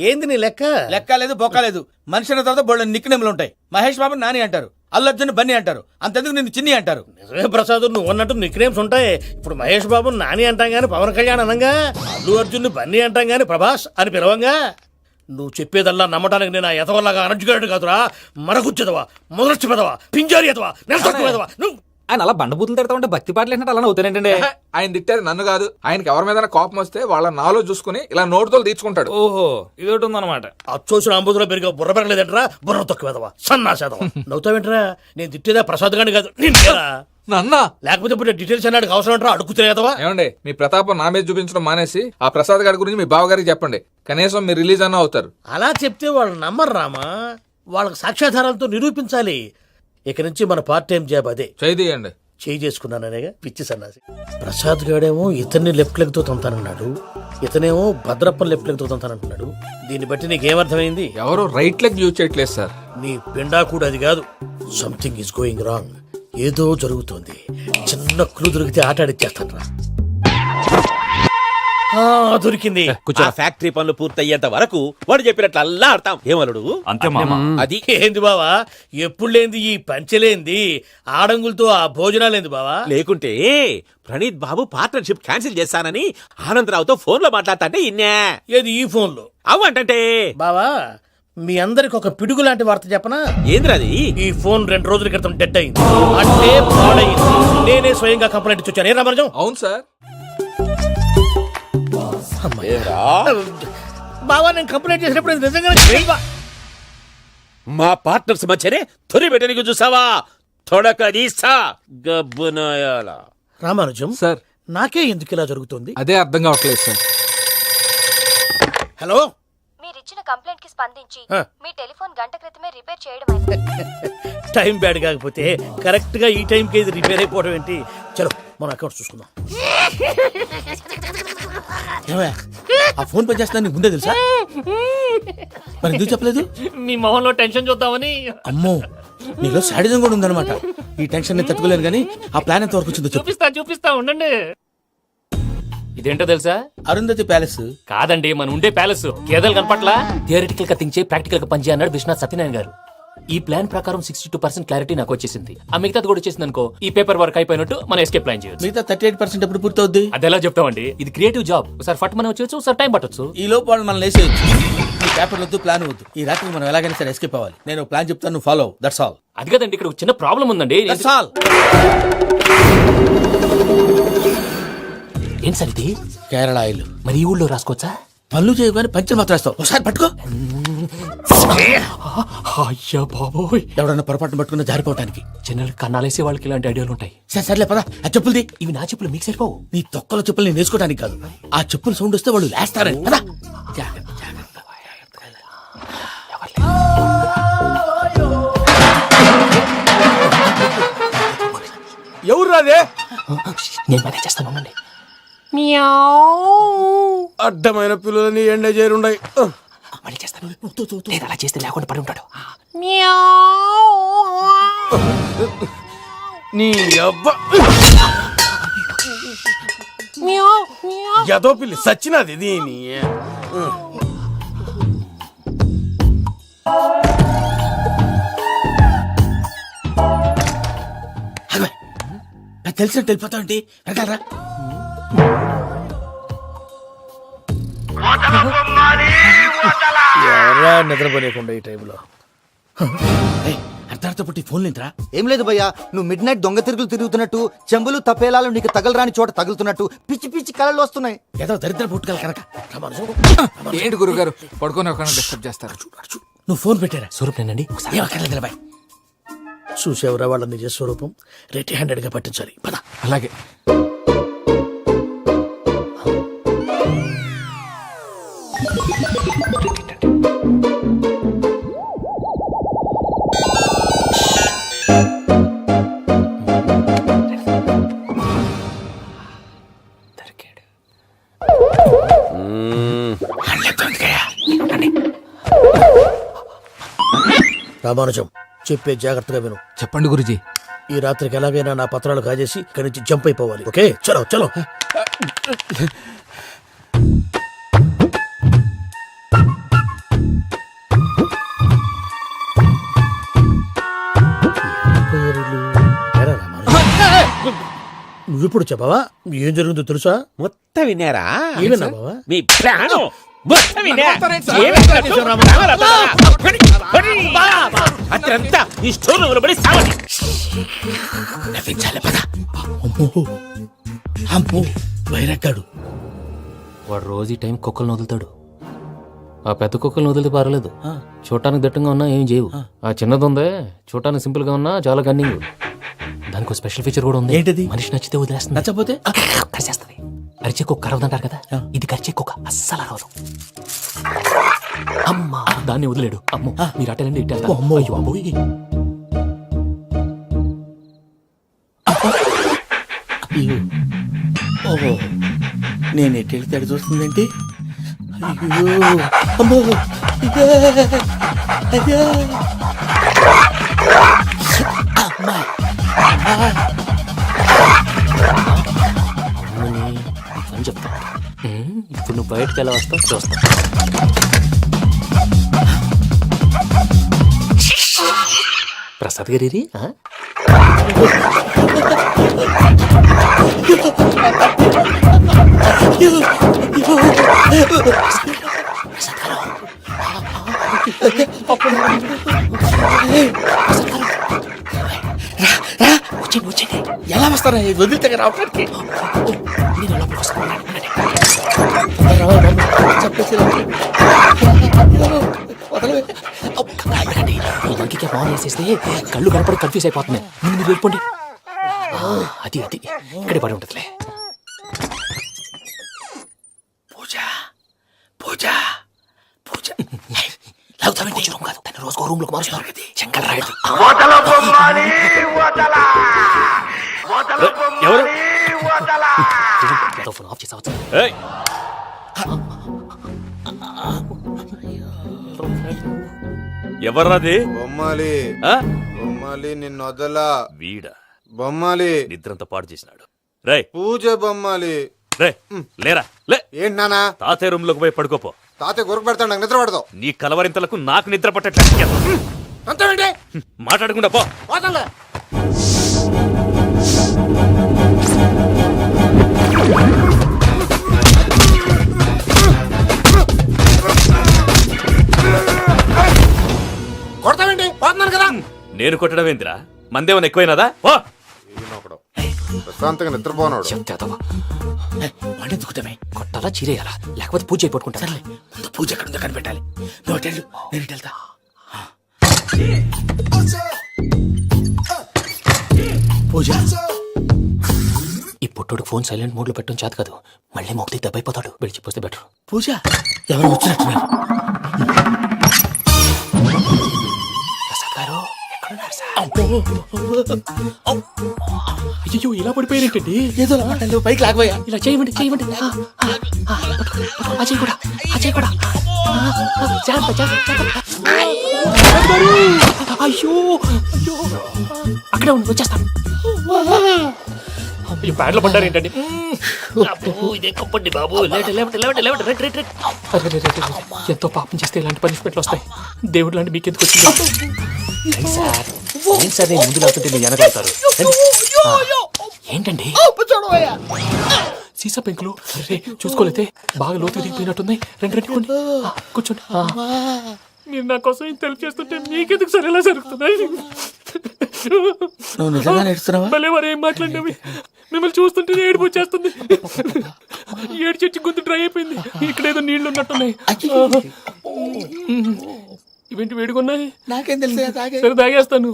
ఏంది నీ లెక్క? లెక్క లేదు, బొక్క లేదు. మనిషి అన్న తర్వాత బోళ్ళ నిక్నెములు ఉంటాయి. మహేష్ బాబు నాని అంటారు, అల్లు అర్జున్ బన్నీ అంటారు, అంతెందుకు నిన్ను చిన్ని అంటారు. నిజమే ప్రసాద్, నువ్వు అన్నట్టు నిక్నేమ్స్ ఉంటాయి. ఇప్పుడు మహేష్ బాబు నాని అంటాం గాని పవన్ కళ్యాణ్ అనంగా, అల్లు అర్జున్ బన్నీ అంటాం గాని ప్రభాస్ అని పిలవంగా. నువ్వు చెప్పేదల్లా నమ్మటానికి నేను ఎతవల్లాగా అనర్జుగాడు కాదురా. మరగుచ్చదవా, మొదలచ్చి పెదవా, పింజారి ఎదవా, నెలసొక్కుదవా. నువ్వు ఆయన అలా బండబూతులు తిడతా ఉంటే భక్తి పాటలు ఏంటంటే అలా అవుతానంటే. ఆయన తిట్టేది నన్ను కాదు, ఆయనకి ఎవరి మీద కోపం వస్తే వాళ్ళ నాలో చూసుకుని ఇలా నోటుతో తీర్చుకుంటాడు. ఓహో, ఇదొకటి ఉందన్నమాట. అచ్చోసిన అంబుధులో పెరిగా బుర్ర పెరగలేదంటరా, బుర్ర తొక్కువేదవా, సన్నాసేదవా. నవ్వుతావేంట్రా? నేను తిట్టేదా ప్రసాద్ గాని కాదు, నన్న. లేకపోతే ఇప్పుడు డీటెయిల్స్ అన్నాడు అవసరం అంటారా? అడుగుతులేదవా. ఏమండి, మీ ప్రతాపం నా మీద చూపించడం మానేసి ఆ ప్రసాద్ గారి గురించి మీ బావగారికి చెప్పండి. కనీసం మీరు రిలీజ్ అన్న అవుతారు. అలా చెప్తే వాళ్ళు నమ్మరు రామా. వాళ్ళకి సాక్ష్యాధారాలతో నిరూపించాలి. ఇక నుంచి మన పార్ట్ టైం జాబ్ అదే. చేయండి. చేయి చేసుకున్నాననేగా పిచ్చి సన్నాసి. ప్రసాద్ గాడేమో ఇతన్ని లెఫ్ట్ లెగ్ తో తొంతానన్నాడు, ఇతనేమో భద్రప్పని లెఫ్ట్ లెగ్ తో తొంతానంటున్నాడు. దీన్ని బట్టి నీకేమర్థమైంది? ఎవరు రైట్ లెగ్ యూజ్ చేయట్లేదు సార్. నీ పిండా కూడా అది కాదు. Something is going wrong. ఏదో జరుగుతోంది. చిన్న క్లూ దొరికితే ఆట ఆడిచ్చేస్తాను రా. దొరికింది. ఆ ఫ్యాక్టరీ పనులు పూర్తయ్యేంత వరకు వాడు చెప్పినట్లు అల్లా ఆడతాం. ఏమలుడు అంతే మామ. అది ఏంది బావా, ఎప్పుడు లేంది ఈ పంచలేంది, ఆడంగులతో ఆ భోజనాలేంది బావా? లేకుంటే ప్రణీత్ బాబు పార్ట్నర్షిప్ క్యాన్సిల్ చేస్తానని ఆనందరావుతో ఫోన్ లో మాట్లాడతాంటే ఇన్నే. ఏది ఈ ఫోన్ లో? అవ్వంటే బావా, మీ అందరికి ఒక పిడుగు లాంటి వార్త చెప్పనా? ఏంద్రది? ఈ ఫోన్ 2 రోజుల క్రితం డెడ్ అయింది, అంటే పాడైంది. నేనే స్వయంగా కంప్లైంట్ ఇచ్చి వచ్చాను. ఏ రామరాజం? అవును సార్. బావా, నేను కంప్లైంట్ చేసినప్పుడు ఇది నిజంగా మా పార్ట్నర్స్ మధ్యనే తొలి పెట్టడానికి చూసావా? తొడక తీస్తా గబ్బునాయాల. రామానుజం సార్. నాకే ఎందుకు ఇలా జరుగుతుంది? అదే అర్థం కావట్లేదు సార్. హలో, మీరిచ్చిన కంప్లైంట్ కి స్పందించి ఆ. మీ టెలిఫోన్ గంట క్రితమే రిపేర్ చేయడం టైం బ్యాడ్ కాకపోతే కరెక్ట్ గా ఈ టైంకి ఇది రిపేర్ అయిపోవడం ఏంటి? చలో మన అకౌంట్ చూసుకుందాం. ఏమయ్య, ఆ ఫోన్ పని చేస్తున్నా నీకు ముందే తెలుసా? మరి ఎందుకు చెప్పలేదు? మీ మొహంలో టెన్షన్ చూద్దామని. అమ్మో, నీలో శాడిజం కూడా ఉందన్నమాట. ఈ టెన్షన్ నేను తట్టుకోలేను కానీ ఆ ప్లాన్ ఎంత వరకు వచ్చిందో చెప్పు. చూపిస్తా ఉండండి. ఇదేంటో తెలుసా? అరుంధతి ప్యాలెస్ కాదండి, మన ఉండే ప్యాలెస్. గేదెలు కనపట్లా? థియరిటికల్ గా థింక్ చేయి, ప్రాక్టికల్ గా పనిచేయ అన్నాడు విశ్వనాథ్ సత్యనారాయణ గారు. ఈ ప్లాన్ ప్రకారం 62% క్లారిటీ నాకు వచ్చేసింది. ఆ మిగతాది కూడా వచ్చేసింది అనుకో, ఈ పేపర్ వర్క్ అయిపోయినట్టు మనం ఎస్కేప్ ప్లాన్ చేయొచ్చు. మిగతా 38% ఎప్పుడు పూర్తవుద్ది? అది ఎలా చెప్తామండి? ఇది క్రియేటివ్ జాబ్. ఒకసారి ఫట్ మనం వచ్చేయచ్చు, ఒకసారి టైం పట్టొచ్చు. ఈ లోపు వాళ్ళు మనం లేసేయచ్చు. ఈ పేపర్ వద్దు, ప్లాన్ వద్దు. ఈ రాత్రి మనం ఎలాగైనా సరే ఎస్కేప్ అవ్వాలి. నేను ప్లాన్ చెప్తాను, నువ్వు ఫాలో. That's all. అది కదండి, ఇక్కడ ఒక చిన్న ప్రాబ్లం ఉందండి. That's all. ఏం సార్ ఇది? కేరళ ఆయిల్. మరి ఈ ఊళ్ళో రాసుకోవచ్చా? పనులు చేయగానే పంచర్ మాత్రం వేస్తావు. ఒకసారి పట్టుకో. అయ్యా బాబోయ్, ఎవడన్నా పొరపాటున పట్టుకున్న జారిపోవటానికి. జనరల్ కన్నాలేసే వాళ్ళకి ఇలాంటి ఐడియాలు ఉంటాయి. సర్లే పదా, ఆ చెప్పులది. ఇవి నా చెప్పులు, మీకు సరిపోవు. నీ తొక్కల చెప్పులు నేను వేసుకోవడానికి కాదు, ఆ చెప్పులు సౌండ్ వస్తే వాళ్ళు లేస్తారని. పదా. ఎవరు రాదే? నేను మేనేజ్ చేస్తాను, ఉండండి. అడ్డమైన పిల్లలని ఎండ చేరుండయి. మళ్ళీ చేస్తాను. లేదు, అలా చేస్తే లేకుండా పడి ఉంటాడు. నీ అబ్బా ఎదో పిల్లి సచ్చినది దీని. తెలిసినట్టు వెళ్ళిపోతావు ఏంటి? వెనకాలరా. ఎవరా నిద్రపోలేకుండా ఈ టైంలో? అర్ధార్థ పుట్టి ఫోన్ లేంట్రా. ఏం లేదు భయ్యా, నువ్వు మిడ్ నైట్ దొంగ తిరుగులు తిరుగుతున్నట్టు, చెంబులు తపేలాలు నీకు తగలరాని చోట తగులుతున్నట్టు పిచ్చి పిచ్చి కళలు వస్తున్నాయి. ఏదో దరిద్ర పుట్టుకల కనుక. ఏంటి గురుగారు పడుకొని ఒక డిస్టర్బ్ చేస్తారు? నువ్వు ఫోన్ పెట్టారా? స్వరూప్ నేనండి. ఏం అక్కర్లేదు బాయ్. చూసేవరా వాళ్ళ నిజ స్వరూపం. రెడ్ హ్యాండెడ్ గా పట్టించాలి. పద. అలాగే. రామానుజం, చెప్పే జాగ్రత్తగా విను. చెప్పండి గురుజీ. ఈ రాత్రికి ఎలాగైనా నా పత్రాలు కాజేసి ఇక్కడి నుంచి జంప్ అయిపోవాలి. ఓకే, చలో చలో. నువ్విప్పుడు చెప్పవా ఏం జరిగిందో తెలుసా? మొత్తం విన్నారా? ఏమన్నా బావా? మీ ప్రాణం మొత్తం విన్నా. అత్రంతా ఈ స్టోర్ రూమ్ లో పడి సావండి. నవ్వించాలి. పద. అమ్మో అమ్మో, వైరక్కాడు. వాడు రోజు ఈ టైం కుక్కలను వదులుతాడు. ఆ పెద్ద కుక్కలను వదిలితే పర్లేదు, చూడటానికి దట్టంగా ఉన్నా ఏం చేయవు. ఆ చిన్నది ఉందే, చూడటానికి సింపుల్ గా ఉన్నా చాలా గన్నింగ్. దానికి స్పెషల్ ఫీచర్ కూడా ఉంది. ఏంటిది? మనిషి నచ్చితే వదిలేస్తుంది, నచ్చపోతే కరిచేస్తుంది. అరిచే కుక్క అరవదంటారు కదా, ఇది కరిచే కుక్క అస్సలు అరవదు. అమ్మా, దాన్ని వదిలేడు. అమ్మో, మీరు అటెండి ఇట్టే. అమ్మో. అయ్యో అమ్మోయ్. ఓహో నేను ఎటు వెళ్తే అటు చూస్తుందేంటి? అయ్యో అమ్మో ఇదే అయ్యో అమ్మా అని చెప్తా. ఇప్పుడు నువ్వు బయటకు ఎలా వస్తావు చూస్తా. ప్రసాద్ గారి ఎలా వస్తారా వదిలితే రావడానికి? ఇంటికి ఫోన్ వేసేస్తే కళ్ళు కనపడి కన్ఫ్యూజ్ అయిపోతున్నాయి. ముందు మీరు వెళ్ళిపోండి. అది అది ఇక్కడే పడి ఉంటుందిలే. పూజ పూజ పూజ రూమ్ కాదు, తను రోజుకో రూమ్ లోకి మారుస్తున్నారు కదా. శంకర్ రాయుడు ఎవరు ఫోన్ ఆఫ్ చేసావచ్చు. ఎవర్రాది? బొమ్మాలి బొమ్మాలి నిన్ను వదలా. వీడా బొమ్మాలి నిద్రంతా పాడు చేసినాడు. రేయ్ పూజ బొమ్మాలి. రే లేరా లే. ఏంటి నానా? తాతయ్య రూమ్ లోకి పోయి పడుకోపో. తాతయ్య గొరకు పెడతాడు, నాకు నిద్ర పడతావు. నీ కలవరింతలకు నాకు నిద్ర పట్టట్లేదు. అంతేంటి మాట్లాడకుండా పో. పోతాలే. కొడతావేంటి? పోతున్నాను కదా. నేను కొట్టడం ఏందిరా? మందేమన్నా ఎక్కువైనదా? పో. ప్రశాంతంగా నిద్రపోనాడు. వండెందుకుంటామే? కొట్టాలా చీరేయాలా లేకపోతే పూజ అయిపోట్టుకుంటా. సర్లే ముందు పూజ ఎక్కడ ఉందో కనిపెట్టాలి. నువ్వు వెళ్ళు, నేను ఇటు వెళ్తా. పూజ ఈ పుట్టుడు ఫోన్ సైలెంట్ మోడ్ లో పెట్టడం చేత కాదు. మళ్ళీ మొక్కి దెబ్బైపోతాడు. విడిచిపోతే బెటర్. పూజ ఎవరు వచ్చినట్టున్నారు? ప్రసాద్ గారు ఎక్కడున్నారు సార్? అయ్యో ఇలా పడిపోయారేంటండి? ఏదో పైకి లాగబోయా. ఇలా చేయమండి చేయమండి. అజయ్ కూడా అజయ్ కూడా అయ్యో అయ్యో అక్కడే ఉండి వచ్చేస్తాను. అయ్యో ప్యాడ్లో పడ్డారు ఏంటండి? ఇదే కప్పండి బాబు. ఎంతో పాపం చేస్తే ఇలాంటి పనిష్మెంట్లు వస్తాయి. దేవుడు లాంటి మీకెందుకు వచ్చింది సార్? ఏం సార్ నేను ముందు లేకుంటే మీరు వెనకాడతారు. ఏంటండి సీసా పెంకులు? చూసుకోలేతే బాగా లోతు దిగిపోయినట్టున్నాయి. రెండు కూర్చోండి. మీరు నా కోసం ఇంత హెల్ప్ చేస్తుంటే మీకెందుకు సరే ఎలా జరుగుతున్నాయి? నువ్వు నిజంగా నేర్చున్నావా? భలే మరి ఏం మాట్లాడినవి. మిమ్మల్ని చూస్తుంటే ఏడుపు వచ్చేస్తుంది. ఏడు చెట్టు గొంతు డ్రై అయిపోయింది. ఇక్కడ ఏదో నీళ్లు ఉన్నట్టున్నాయి. ఇవేంటి వేడుకున్నాయి? నాకేం తెలుసు. సరే తాగేస్తాను.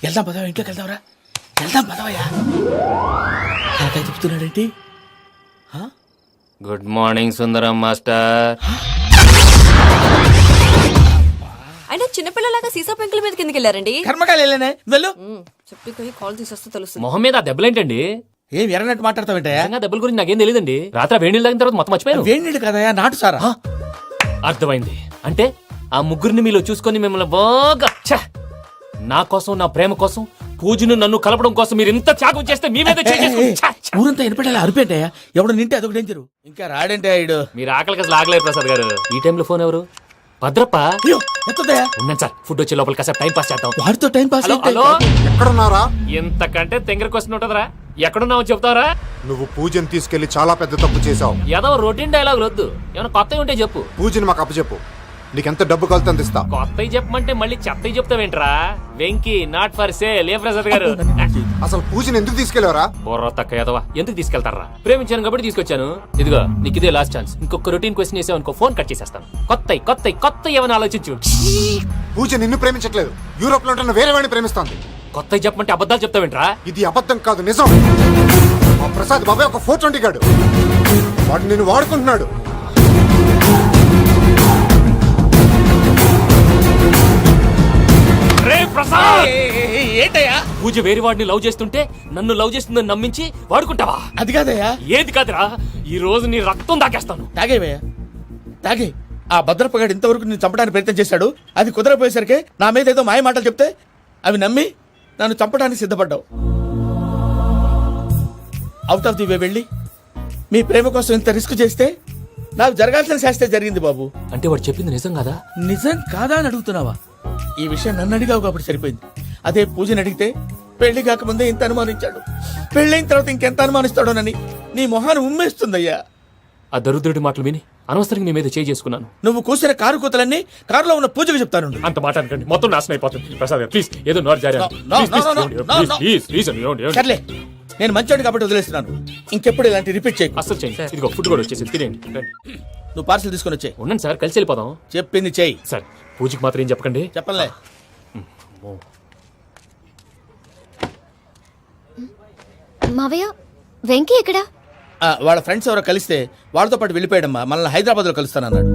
వెళ్దాం పదవా, ఇంట్లోకి వెళ్దాంరా. వెళ్దాం పదవయ్యా. నాకై చెప్తున్నాడేంటి? Good morning Sundaram master. అయినా చిన్నపిల్లలాగా సీసా పెంకుల మీద కిందకి వెళ్ళారండి. కర్మకాయలు వెళ్ళానే వెళ్ళు. చెప్పి కాల్ తీసేస్తే తెలుస్తుంది. మొహం మీద ఆ దెబ్బలేంటండి? ఏం ఎర్రనట్టు మాట్లాడతావేంటయ్యా? దెబ్బల గురించి నాకేం తెలియదండి. రాత్రి వేడి నీళ్ళు తాగిన తర్వాత మొత్తం మర్చిపోయాను. వేడి నీళ్ళు కదయా, నాటు సారా. అర్థమైంది. అంటే ఆ ముగ్గురిని మీలో చూసుకొని మిమ్మల్ని బాగా నా కోసం నా ప్రేమ కోసం పూజను నన్ను కలపడం కోసం మీరు ఇంత త్యాగం చేస్తే మీ మీద ఊరంతా వినపడేలా అరిపేటయ్యా. ఎవడు నింటే అదొక డేంజరు. ఇంకా రాడంటే ఆయుడు. మీరు ఆకలికి అసలు ఆగలేరు ప్రసాద్ గారు. ఈ టైంలో ఫోన్ ఎవరు? భద్రప్ప. ఎత్తదయ్యా. ఉన్నాను సార్. ఫుడ్ వచ్చే లోపల కాసేపు టైం పాస్ చేద్దాం. వాడితో టైం పాస్. హలో ఎక్కడున్నారా? ఇంతకంటే తెంగర క్వశ్చన్ ఉంటుందిరా. ఎక్కడున్నావు చెప్తావరా? నువ్వు పూజని తీసుకెళ్లి చాలా పెద్ద తప్పు చేశావు. ఏదో రొటీన్ డైలాగ్ వద్దు. ఏమైనా కొత్తవి ఉంటే చెప్పు. పూజని మాకు అప్పచెప్పు. నీకెంత డబ్బు కలితే అంత ఇస్తా. కొత్తవి చెప్పమంటే మళ్ళీ చెత్తవి చెప్తావేంట్రా? Venky not for sale. ఏ ప్రసాద్ గారు అసలు పూజని ఎందుకు తీసుకెళ్లేవరా? బొర్ర తక్క ఏదవా. ఎందుకు తీసుకెళ్తారా? ప్రేమించాను కాబట్టి తీసుకొచ్చాను. ఇదిగో నీకు ఇదే లాస్ట్ ఛాన్స్. ఇంకొక రొటీన్ క్వశ్చన్ చేసావు అనుకో ఫోన్ కట్ చేసేస్తాను. కొత్త ఏమైనా ఆలోచించు. పూజ నిన్ను ప్రేమించట్లేదు. యూరోప్ లో ఉంటున్న వేరే వాడిని ప్రేమిస్తాంది. కొత్తవి చెప్పమంటే అబద్ధాలు చెప్తావేంట్రా? ఇది అబద్ధం కాదు, నిజం. మా ప్రసాద్ బాబాయ్ ఒక 420 గాడు. వాడు నిన్ను వాడుకుంటున్నాడు. రే ప్రసాద్ పూజ వేరే వాడిని లవ్ చేస్తుంటే నన్ను లవ్ చేస్తుందని నమ్మించి వాడుకుంటావా? అది కాదయ్యా. ఏది కాదురా, ఈ రోజు నీ రక్తం దాకేస్తాను. తాగేవయ్యా తాగే. ఆ భద్రపగాడు ఇంతవరకు నేను చంపడానికి ప్రయత్నం చేశాడు. అది కుదరపోయేసరికి నా మీద ఏదో మాయ మాటలు చెప్తే అవి నమ్మి నన్ను చంపడానికి సిద్ధపడ్డావు. అవుట్ ఆఫ్ ది వే వెళ్ళి మీ ప్రేమ కోసం ఇంత రిస్క్ చేస్తే నాకు జరగాల్సిన శాస్త్రే జరిగింది బాబు. అంటే వాడు చెప్పింది నిజం కదా? నిజం కాదా అని అడుగుతున్నావా? ఈ విషయం నన్ను అడిగావు కాబట్టి సరిపోయింది. అదే పూజని అడిగితే పెళ్లి కాకముందే ఇంత అనుమానించాడు, పెళ్ళైన తర్వాత ఇంకెంత అనుమానిస్తాడోనని నీ మొహాన్ని ఉమ్మేస్తుందయ్యా. ఆ దరిద్రుడి మాటలు విని అనవసరంగా మీ మీద చేయి చేసుకున్నాను. నువ్వు కూసిన కారు కూతలన్నీ కారులో ఉన్న పూజకు చెప్తాను. అంత మాట అనకండి, మొత్తం నాశనం అయిపోతుంది. ప్రసాద్ ప్లీజ్, ఏదో నోరు జారీ. సర్లే, నేను మంచోడు కాబట్టి వదిలేస్తున్నాను. ఇంకెప్పుడు ఇలాంటి రిపీట్ చేయకు. అసలు చేయండి. ఇదిగో ఫుడ్ కూడా వచ్చేసి తినేయండి. నువ్వు పార్సల్ తీసుకొని వచ్చే. ఉండండి సార్, కలిసి వెళ్ళిపోదాం. చెప్పింది చెయ్యి. సార్ పూజకి మాత్రం ఏం చెప్పకండి. చెప్పలే. మావయ్య, వెంకీ ఎక్కడా? వాళ్ళ ఫ్రెండ్స్ ఎవరో కలిస్తే వాళ్ళతో పాటు వెళ్ళిపోయాడమ్మా. మనల్ని హైదరాబాద్ లో కలుస్తానన్నాడు.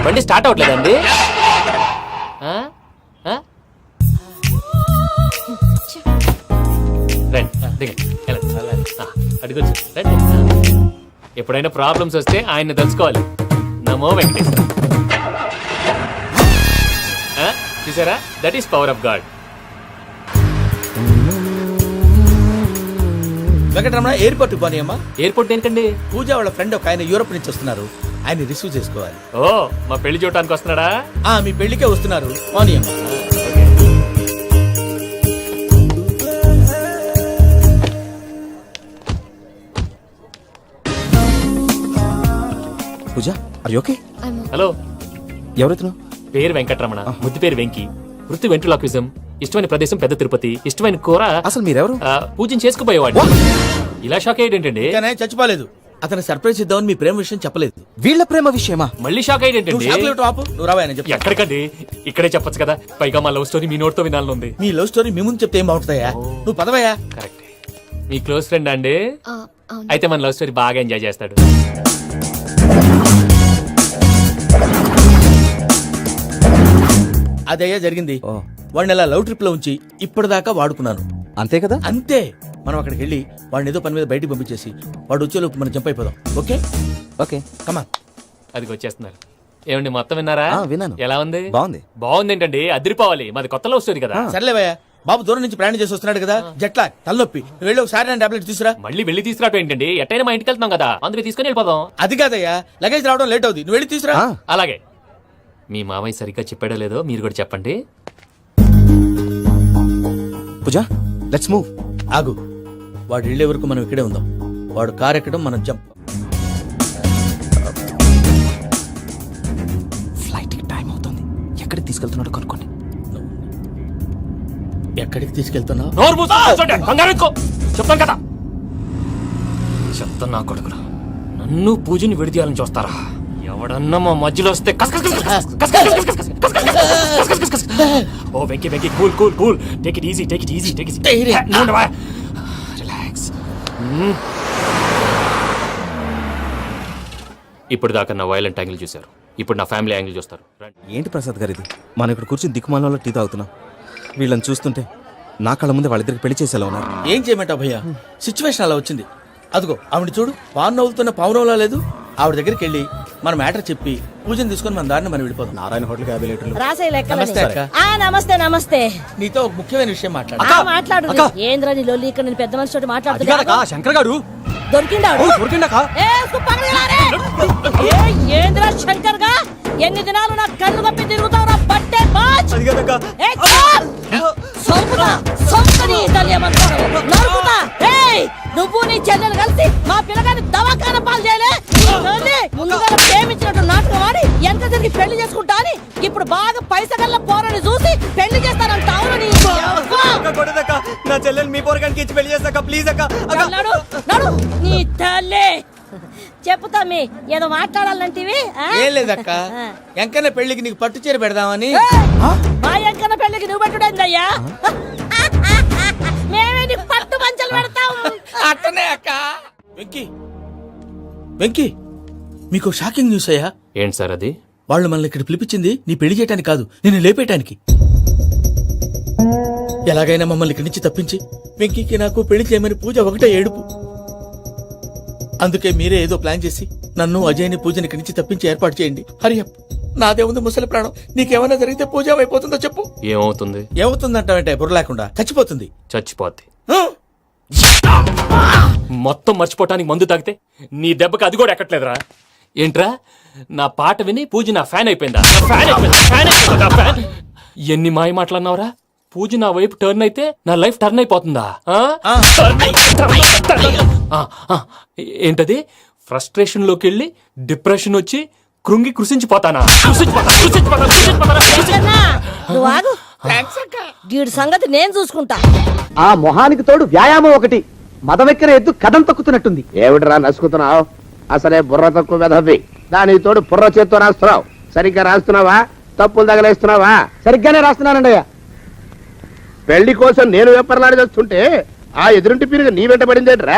బండి స్టార్ట్ అవ్వట్లేదండి. ఎప్పుడైనా ప్రాబ్లమ్స్ వస్తే ఆయన్ని తెలుసుకోవాలి. నమో వెంకటేశ్వర. చూసారా, that is power of God. Venkataramana, airport పోనీ అమ్మా. ఎయిర్పోర్ట్ దేనికండి? పూజ వాళ్ళ ఫ్రెండ్ ఒక ఆయన యూరోప్ నుంచి వస్తున్నారు, ఆయన రిసీవ్ చేసుకోవాలి. ఓ, మా పెళ్లి చూడటానికి వస్తున్నాడా? మీ పెళ్లికే వస్తున్నారు. పోనీ అమ్మా. పూజ, ఆర్ యు ఓకే? హలో, ఎవరైతును? పేరు వెంకటరమణ, ముద్దు పేరు వెంకి, వృత్తి వెంట్రులాక్విజం, ఇష్టమైన ప్రదేశం పెద్ద తిరుపతి, ఇష్టమైన కూర. అసలు మీరెవరు? పూజను చేసుకుపోయేవాడు. ఇలా షాక్ అయ్యేటండి? చచ్చిపోలేదు. అతను సర్ప్రైజ్ ఇద్దామని మీ ప్రేమ విషయం చెప్పలేదు. వీళ్ళ ప్రేమ విషయమా? మళ్ళీ షాక్ అయ్యేటండి? నువ్వు రావాయని చెప్పి. ఎక్కడికండి, ఇక్కడే చెప్పొచ్చు కదా. పైగా మా లవ్ స్టోరీ మీ నోట్తో వినాలనుంది. మీ లవ్ స్టోరీ మీ ముందు చెప్తే ఏం బాగుంటుందయ్యా? నువ్వు పదవయ్యా. కరెక్ట్. మీ క్లోజ్ ఫ్రెండ్ అండి? అయితే మన లవ్ స్టోరీ బాగా ఎంజాయ్ చేస్తాడు. అదయ్యా జరిగింది. వాడిని అలా లవ్ ట్రిప్ లో ఉంచి ఇప్పటిదాకా వాడుకున్నాను. అంతే కదా? అంతే. మనం అక్కడికి వెళ్ళి వాడిని ఏదో పని మీద బయటికి పంపించేసి వాడు వచ్చేలోపు మనం జంప్ అయిపోదాం. ఓకే ఓకే, కమాన్. అది వచ్చేస్తున్నారు. ఏమండి, మొత్తం విన్నారా? విన్నాను. ఎలా ఉంది? బాగుంది. బాగుంది ఏంటండి, అదిరిపోవాలి. మాది కొత్త లవ్ స్టోరీ కదా. సర్లేవయ్యా, బాబు దూరం నుంచి ప్రయాణం చేసి వస్తున్నాడు కదా, జట్లా తలనొప్పి. వెళ్ళి ఒకసారి నా టాబ్లెట్ తీసుకురా. మళ్ళీ వెళ్ళి తీసుకురావటం ఏంటండి? ఎట్టైనా మా ఇంటికి వెళ్తున్నాం కదా, అందుకే తీసుకుని వెళ్ళిపోదాం. అది కాదయ్యా, లగేజ్ రావడం లేట్ అవుతుంది. నువ్వు వెళ్ళి తీసుకురా. అలాగే. మీ మామయ్య సరిగ్గా చెప్పాడో లేదో మీరు కూడా చెప్పండి. పూజ, లెట్స్ మూవ్. ఆగు, వాడు వెళ్ళే వరకు మనం ఇక్కడే ఉందాం. వాడు కార్ ఎక్కడం, మనం జంప్. ఫ్లైట్ కి టైం అవుతుంది. ఎక్కడికి తీసుకెళ్తున్నాడో కనుక్కోండి. ఎక్కడికి తీసుకెళ్తున్నావు? చెప్తాను కదా. చెప్తాను నా కొడుకురా, నన్ను పూజని విడిదీయాలని చూస్తారా? ఎవడన్నా మా మధ్యలో వస్తే ఓ Venky Venky, cool cool cool, take it easy, take it easy, take it easy, relax. ఇప్పుడు దాకా నా వైలెంట్ యాంగిల్ చూశారు, ఇప్పుడు నా ఫ్యామిలీ యాంగిల్ చూస్తారు. ఏంటి ప్రసాద్ గారు ఇది? మనం ఇక్కడ కూర్చొని దిక్కుమాలలో టీ తాగుతున్నాం. వీళ్ళని చూస్తుంటే నా కళ్ళ ముందే వాళ్ళిద్దరికి పెళ్లి చేసేలా ఉన్నారు. ఏం చేయమంటావు భయ్యా, సిచ్యువేషన్ అలా వచ్చింది. అదిగో ఆవిడ చూడు, పావు నవ్వుతున్న పావునవ్వులా లేదు. ఆవిడ దగ్గరికి వెళ్ళి మన మ్యాటర్ చెప్పి పూజను తీసుకొని మన దారిని మనం వెళ్ళిపోతాం. నారాయణ హోటల్ 50 లీటర్లు. నమస్తే అక్క. నమస్తే నమస్తే. నీతో ఒక ముఖ్యమైన విషయం మాట్లాడు. మాట్లాడు. ఏంద్రా నీ లొల్లి? ఇక్కడ నేను పెద్ద మనిషితో మాట్లాడుతున్నా. శంకర్ గారు దొరికిందాడు. దొరికిందాకా? ఏంద్రా శంకర్ గా? ఎన్ని దినాలు నా కళ్ళు కప్పి తిరుగుతావు? బట్టే బాచ్. నువ్వు నీ చెల్లెలు కలిసి మా పిల్లగాని దవాఖాన పాలు చేయలే. ముందుగా ప్రేమించినట్టు నాటకం ఆడి ఎంత తిరిగి పెళ్లి చేసుకుంటా అని ఇప్పుడు బాగా పైసగల్ల పోరని చూసి పెళ్లి చేస్తానంట. అవును నా చెల్లెలు మీ పోరగానికి ఇచ్చి పెళ్లి చేస్తాక ప్లీజ్ అక్క. నడు నీ తల్లి. చెప్పుతా మీ ఏదో మాట్లాడాలంటివి. ఏం లేదక్క, ఎంకన్న పెళ్లికి నీకు పట్టు చీర పెడదామని. మా ఎంకన్న పెళ్లికి నువ్వు పెట్టుడేందయ్యా? మేమే నీకు పట్టు పంచలు పెడతాం. అట్టనే అక్క. వెంకీ వెంకీ, మీకు షాకింగ్ న్యూస్ అయ్యా. ఏంటి సార్ అది? వాళ్ళు మనల్ని ఇక్కడ పిలిపించింది నీ పెళ్లి చేయడానికి కాదు, నిన్ను లేపేయటానికి. ఎలాగైనా మమ్మల్ని ఇక్కడి నుంచి తప్పించి వెంకీకి నాకు పెళ్లి చేయమని పూజ ఒకటే ఏడుపు. అందుకే మీరే ఏదో ప్లాన్ చేసి నన్ను అజయ్ని పూజని ఇక్కడి నుంచి తప్పించి ఏర్పాటు చేయండి. హరియప్, నాదే ఉంది ముసలి ప్రాణం. నీకేమైనా జరిగితే పూజ అయిపోతుందో చెప్పు. ఏమవుతుంది? ఏమవుతుందంటావంటే బుర్ర లేకుండా చచ్చిపోతుంది. చచ్చిపోద్ది. ఆ? మొత్తం మర్చిపోవటానికి మందు తాగితే నీ దెబ్బకి అది కూడా ఎక్కట్లేదురా. ఏంట్రా, నా పాట విని పూజ నా ఫ్యాన్ అయిపోయిందా? ఎన్ని మాయ మాటలన్నావురా? పూజ నా వైపు టర్న్ అయితే నా లైఫ్ టర్న్ అయిపోతుందా? ఏంటది? ఫ్రస్ట్రేషన్ లోకి వెళ్ళి డిప్రెషన్ వచ్చి కృంగి కృషించిపోతానా? నువ్వు ఆగు. వీడి సంగతి నేను చూసుకుంటా. ఆ మొహానికి తోడు వ్యాయామం ఒకటి. మదవెక్కిన ఎద్దు కథం తొక్కుతున్నట్టుంది. ఏమిటిరా నసుకుతున్నావు? అసలే బుర్ర తక్కువ వెధవి. దానికి తోడు బుర్ర చేత్తో రాస్తున్నావు. సరిగ్గా రాస్తున్నావా? తప్పులు తగలేస్తున్నావా? సరిగ్గానే రాస్తున్నానండయ్యా. పెళ్లి కోసం నేను వెప్పర్లాడి వస్తుంటే ఆ ఎదురింటి పీరుగా నీ వెంట పడిందేట్రా?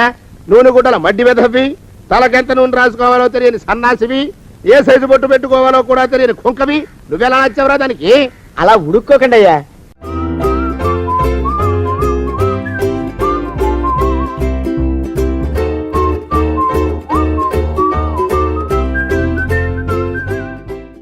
నూనె గుడ్డల మడ్డి వెధవి, తలకెంత నూనె రాసుకోవాలో తెలియని సన్నాసివి, ఏ సైజు బొట్టు పెట్టుకోవాలో కూడా తెలియని కుంకవి. నువ్వెలా నచ్చావురా దానికి? అలా ఉడుక్కోకండి అయ్యా.